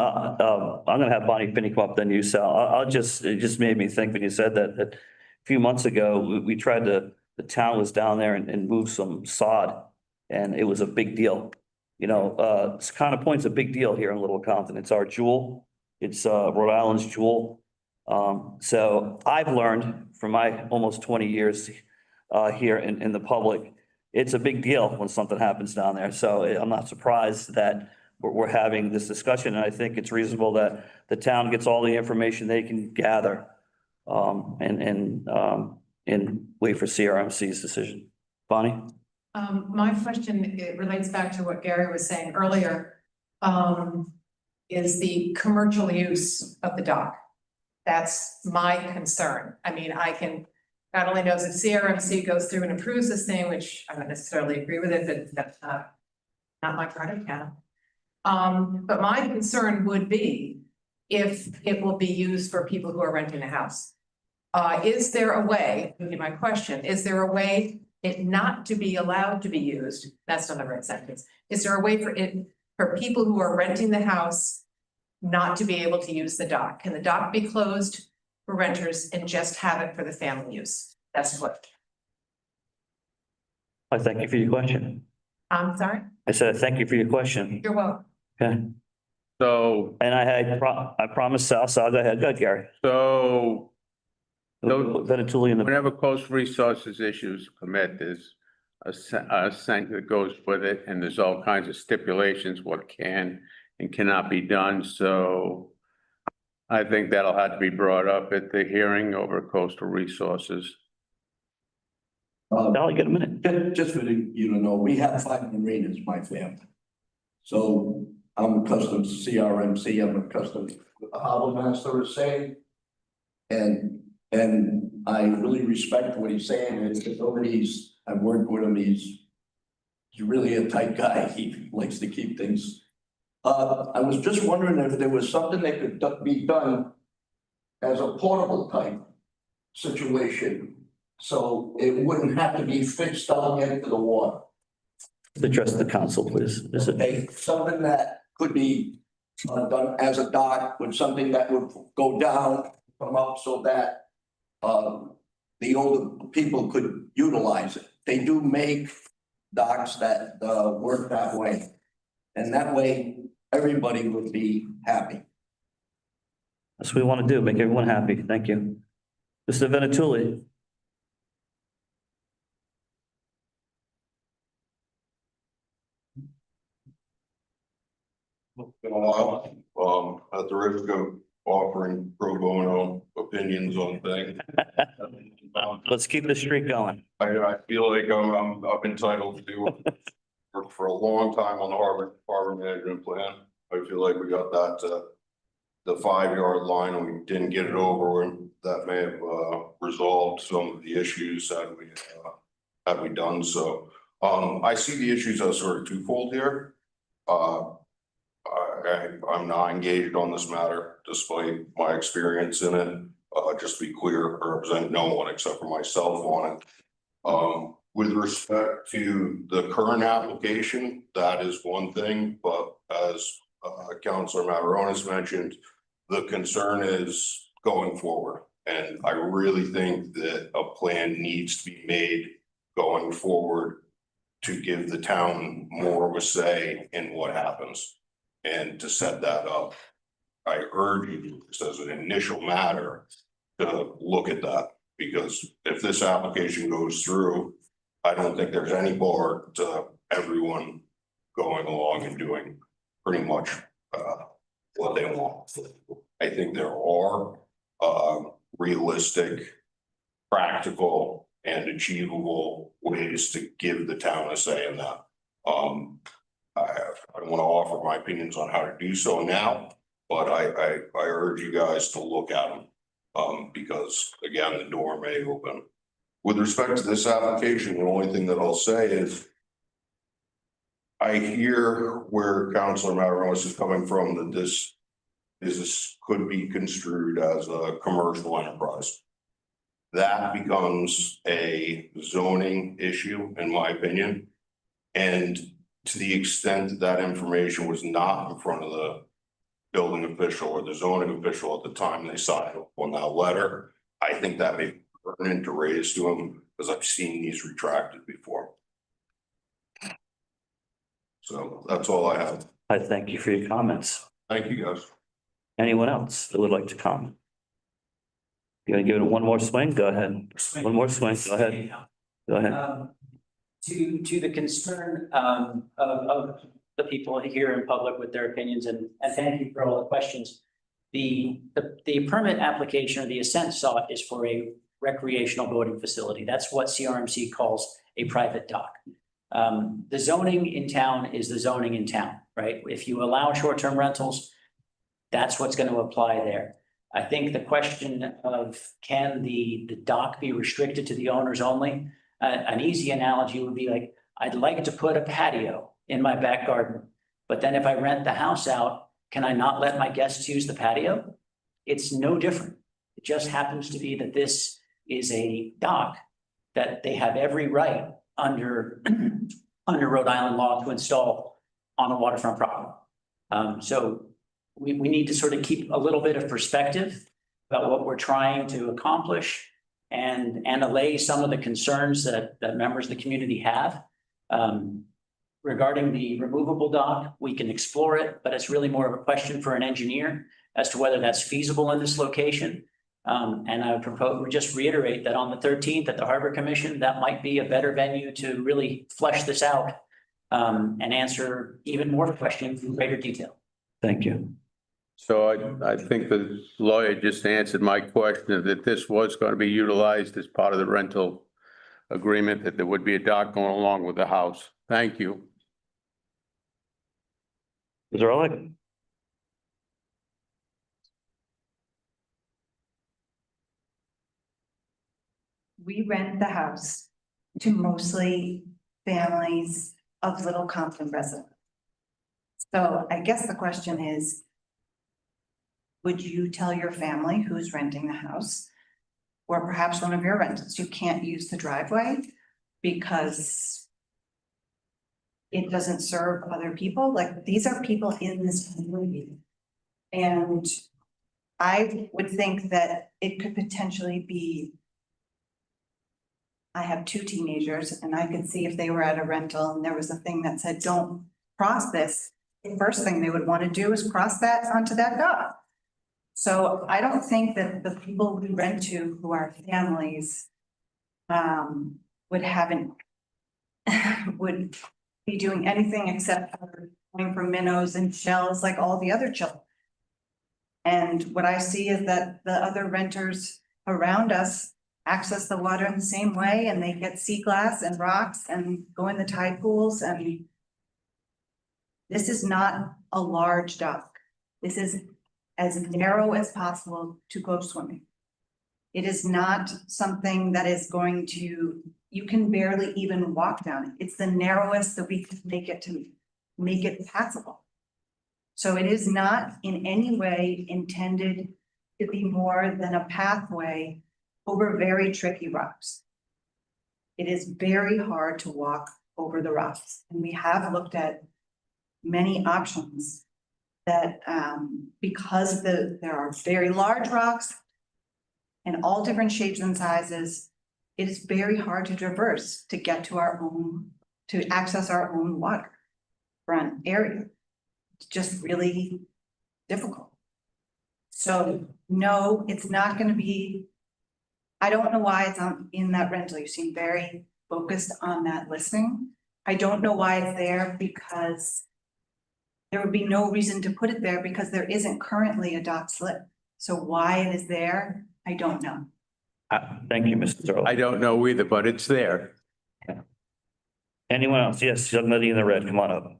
I'm gonna have Bonnie Finney come up, then you, Sal. It just made me think when you said that a few months ago, we tried to, the town was down there and moved some sod, and it was a big deal. You know, Secana Point's a big deal here in Little Compton. It's our jewel. It's Rhode Island's jewel. So I've learned from my almost 20 years here in the public, it's a big deal when something happens down there. So I'm not surprised that we're having this discussion. And I think it's reasonable that the town gets all the information they can gather and wait for CRMC's decision. Bonnie? My question, it relates back to what Gary was saying earlier, is the commercial use of the dock. That's my concern. I mean, I can, not only knows that CRMC goes through and approves this thing, which I don't necessarily agree with it, but that's not my part of town. But my concern would be if it will be used for people who are renting a house. Is there a way, would be my question, is there a way it not to be allowed to be used? That's not the right sentence. Is there a way for people who are renting the house not to be able to use the dock? Can the dock be closed for renters and just have it for the family use? That's what. I thank you for your question. I'm sorry? I said, thank you for your question. You're welcome. Okay. So, And I promised Sal, go ahead, Gary. so Venatuli and the, whenever coastal resources issues permit, there's a sentence that goes with it, and there's all kinds of stipulations, what can and cannot be done, so I think that'll have to be brought up at the hearing over coastal resources. Sal, you get a minute. Just for you to know, we have 5 marinas, my family. So I'm accustomed to CRMC, I'm accustomed to what the harbor master is saying. And I really respect what he's saying. I've worked with him, he's really a tight guy. He likes to keep things. I was just wondering if there was something that could be done as a portable type situation. So it wouldn't have to be fixed out into the water. Address the council, please. Is it? Okay, something that could be done as a dock, with something that would go down, come up so that the older people could utilize it. They do make docks that work that way. And that way, everybody would be happy. That's what we want to do, make everyone happy. Thank you. Mr. Venatuli. Been a while, at the risk of offering pro bono opinions on things. Let's keep the streak going. I feel like I'm entitled to work for a long time on the harbor management plan. I feel like we got that the 5-yard line and we didn't get it over, and that may have resolved some of the issues had we done so. I see the issues as sort of twofold here. I'm not engaged on this matter despite my experience in it. Just to be clear, I represent no one except for myself on it. with respect to the current application, that is one thing, but as Councilor Mavaronis mentioned, the concern is going forward. And I really think that a plan needs to be made going forward to give the town more of a say in what happens and to set that up. I urge you, just as an initial matter, to look at that, because if this application goes through, I don't think there's any bar to everyone going along and doing pretty much what they want. I think there are realistic, practical, and achievable ways to give the town a say in that. I don't want to offer my opinions on how to do so now, but I urge you guys to look at them. Because again, the door may open. With respect to this application, the only thing that I'll say is I hear where Councilor Mavaronis is coming from, that this could be construed as a commercial enterprise. That becomes a zoning issue, in my opinion. And to the extent that that information was not in front of the building official or the zoning official at the time they signed on that letter, I think that may be pertinent to raise to them, because I've seen these retracted before. So that's all I have. I thank you for your comments. Thank you, guys. Anyone else that would like to comment? You gonna give it one more swing? Go ahead. One more swing. Go ahead. Go ahead. To the concern of the people here in public with their opinions, and thank you for all the questions. The permit application or the assent sought is for a recreational boating facility. That's what CRMC calls a private dock. The zoning in town is the zoning in town, right? If you allow short-term rentals, that's what's going to apply there. I think the question of can the dock be restricted to the owners only? An easy analogy would be like, I'd like to put a patio in my back garden, but then if I rent the house out, can I not let my guests use the patio? It's no different. It just happens to be that this is a dock that they have every right under Rhode Island law to install on a waterfront property. So we need to sort of keep a little bit of perspective about what we're trying to accomplish and allay some of the concerns that members of the community have. Regarding the removable dock, we can explore it, but it's really more of a question for an engineer as to whether that's feasible in this location. And I would propose, we just reiterate that on the 13th at the Harbor Commission, that might be a better venue to really flesh this out and answer even more questions in greater detail. Thank you. So I think the lawyer just answered my question that this was going to be utilized as part of the rental agreement, that there would be a dock going along with the house. Thank you. Is there like? We rent the house to mostly families of Little Compton residents. So I guess the question is, would you tell your family who's renting the house, or perhaps one of your rentals, you can't use the driveway because it doesn't serve other people? Like, these are people in this community. And I would think that it could potentially be, I have 2 teenagers and I could see if they were at a rental and there was a thing that said, don't cross this. The first thing they would want to do is cross that onto that dock. So I don't think that the people we rent to who are families would be doing anything except for going for minnows and shells like all the other children. And what I see is that the other renters around us access the water in the same way, and they get sea glass and rocks and go in the tide pools. And this is not a large dock. This is as narrow as possible to go swimming. It is not something that is going to, you can barely even walk down it. It's the narrowest that we can make it passable. So it is not in any way intended to be more than a pathway over very tricky rocks. it is very hard to walk over the rocks. And we have looked at many options that, because there are very large rocks in all different shapes and sizes, it is very hard to traverse to get to to access our own waterfront area. It's just really difficult. So no, it's not gonna be, I don't know why it's in that rental. You seem very focused on that listing. I don't know why it's there, because there would be no reason to put it there, because there isn't currently a dock slip. So why it is there, I don't know. Thank you, Mr. Thurlow. I don't know either, but it's there. Anyone else? Yes, young lady in the red, come on up.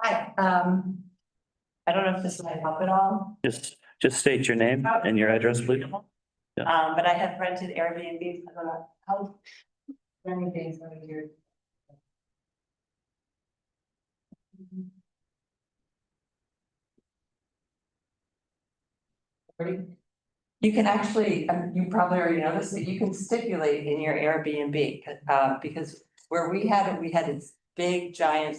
Hi, I don't know if this might help at all, Just state your name and your address, please. but I have rented Airbnb for how many days of a year? You can actually, you probably already noticed that you can stipulate in your Airbnb, because where we had it, we had this big giant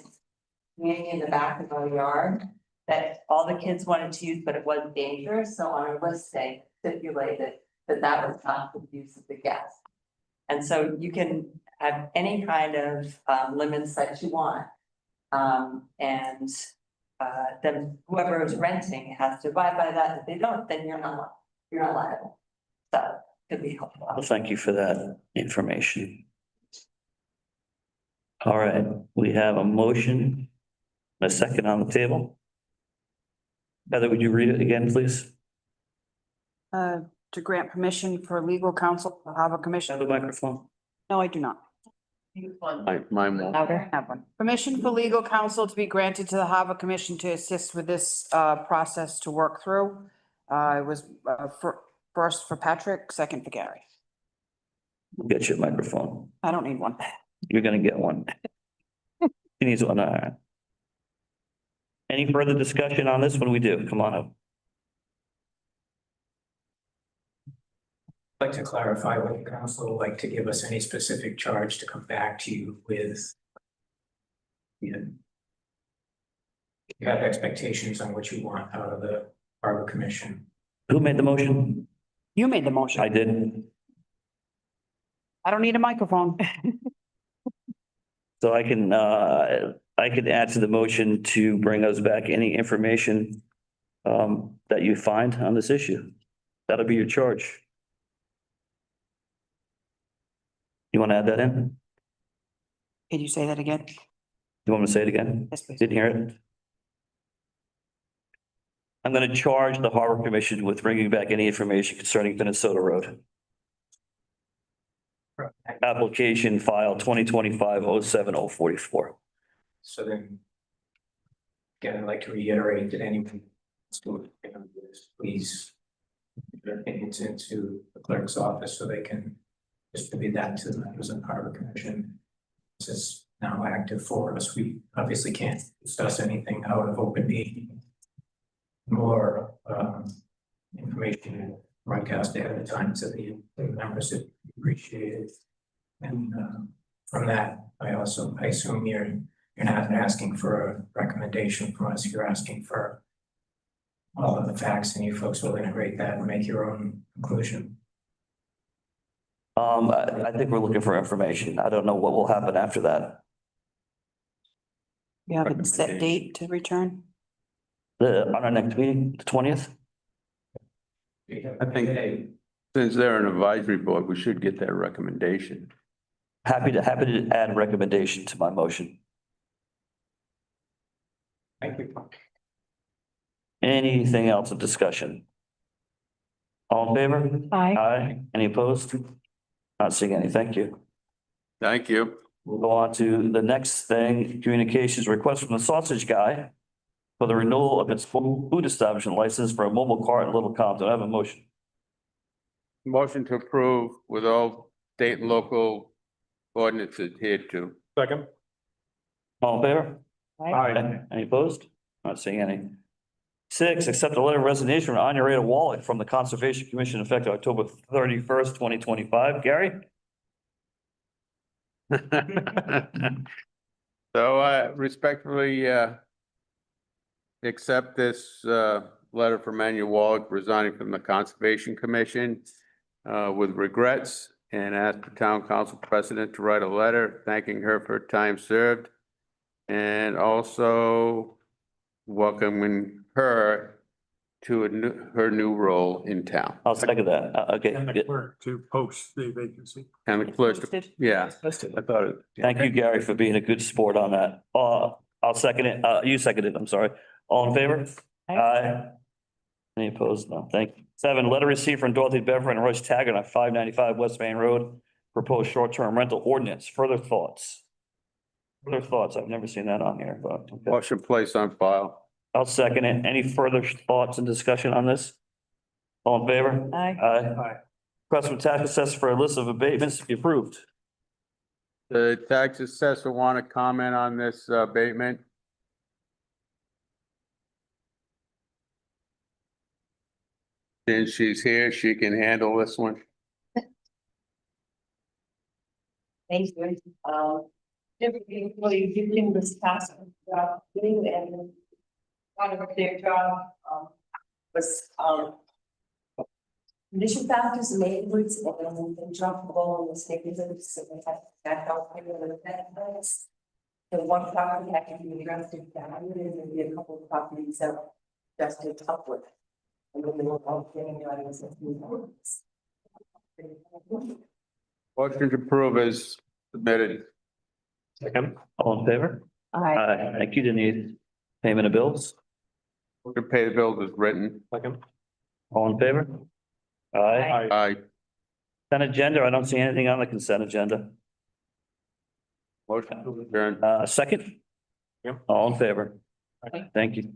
hanging in the back of our yard that all the kids wanted to use, but it was dangerous, so on our listing stipulated that that was not for the use of the guests. And so you can have any kind of limits that you want. Then whoever is renting has to abide by that. If they don't, then you're not liable. So it could be helpful. Well, thank you for that information. All right, we have a motion, a second on the table. Heather, would you read it again, please? To grant permission for legal counsel to have a commission. Have a microphone. No, I do not. Mine won't. Louder. Have one. Permission for legal counsel to be granted to the Harbor Commission to assist with this process to work through. It was first for Patrick, second for Gary. We'll get you a microphone. I don't need one. You're gonna get one. He needs one. All right. Any further discussion on this? When we do, come on up. I'd like to clarify what the council would like to give us any specific charge to come back to you with. You have expectations on what you want out of the Harbor Commission. Who made the motion? You made the motion. I did. I don't need a microphone. So I can add to the motion to bring us back any information that you find on this issue. That'll be your charge. You want to add that in? Can you say that again? You want me to say it again? Yes, please. Didn't hear it? I'm going to charge the Harbor Commission with bringing back any information concerning Minnesota Road. Application file 2025-07044. So then. Again, I'd like to reiterate that anyone please. Put their opinions into the clerk's office so they can distribute that to the members of the Harbor Commission. This is now active for us. We obviously can't discuss anything out of open meeting. More information broadcast ahead of time so the members appreciate it. And from that, I assume you're not asking for a recommendation from us. You're asking for all of the facts, and you folks will integrate that and make your own conclusion. I think we're looking for information. I don't know what will happen after that. You have a set date to return? On our next meeting, the 20th? I think since they're an advisory board, we should get their recommendation. Happy to add recommendation to my motion. Thank you. Anything else of discussion? All in favor? Aye. Aye. Any opposed? Not seeing any. Thank you. Thank you. We'll go on to the next thing, communications request from the Sausage Guy for the renewal of its food establishment license for a mobile cart in Little Compton. I have a motion. Motion to approve with all state and local ordinance adhered to. Second. All in favor? Aye. Any opposed? Not seeing any. 6, accept a letter of resignation from Anya Rita Wallach from the Conservation Commission effective October 31st, 2025. Gary? So I respectfully accept this letter from Anya Wallach resigning from the Conservation Commission with regrets, and ask the town council president to write a letter thanking her for her time served and also welcoming her to her new role in town. I'll second that. Okay. And the clerk to post the vacancy. And the clerk, Posted. yeah, Posted. I thought it. Thank you, Gary, for being a good sport on that. I'll second it. You seconded it. I'm sorry. All in favor? Aye. Any opposed? No, thank you. 7, letter received from Dorothy Bever and Royce Taggart on 595 West Main Road, proposed short-term rental ordinance. Further thoughts? Further thoughts? I've never seen that on here, but. okay. Motion place on file. I'll second it. Any further thoughts and discussion on this? All in favor? Aye. Aye. Request from tax assessor for a list of abatements to be approved. The tax assessor want to comment on this abatement? Since she's here, she can handle this one. Thank you. Really doing this task job, doing and part of their job, was, condition factors and neighborhoods and drop the ball in the neighborhoods, so that helped me with that. The one property had to be addressed in down, and there'd be a couple of properties that just did upward. And then they were all getting the audience. Motion to approve is submitted. Second. All in favor? Aye. Thank you, Denise. Payment of bills? We're gonna pay the bills as written. Second. All in favor? Aye. Aye. Consent agenda, I don't see anything on the consent agenda. Motion to adjourn. Second? Yep. All in favor? Aye. Thank you.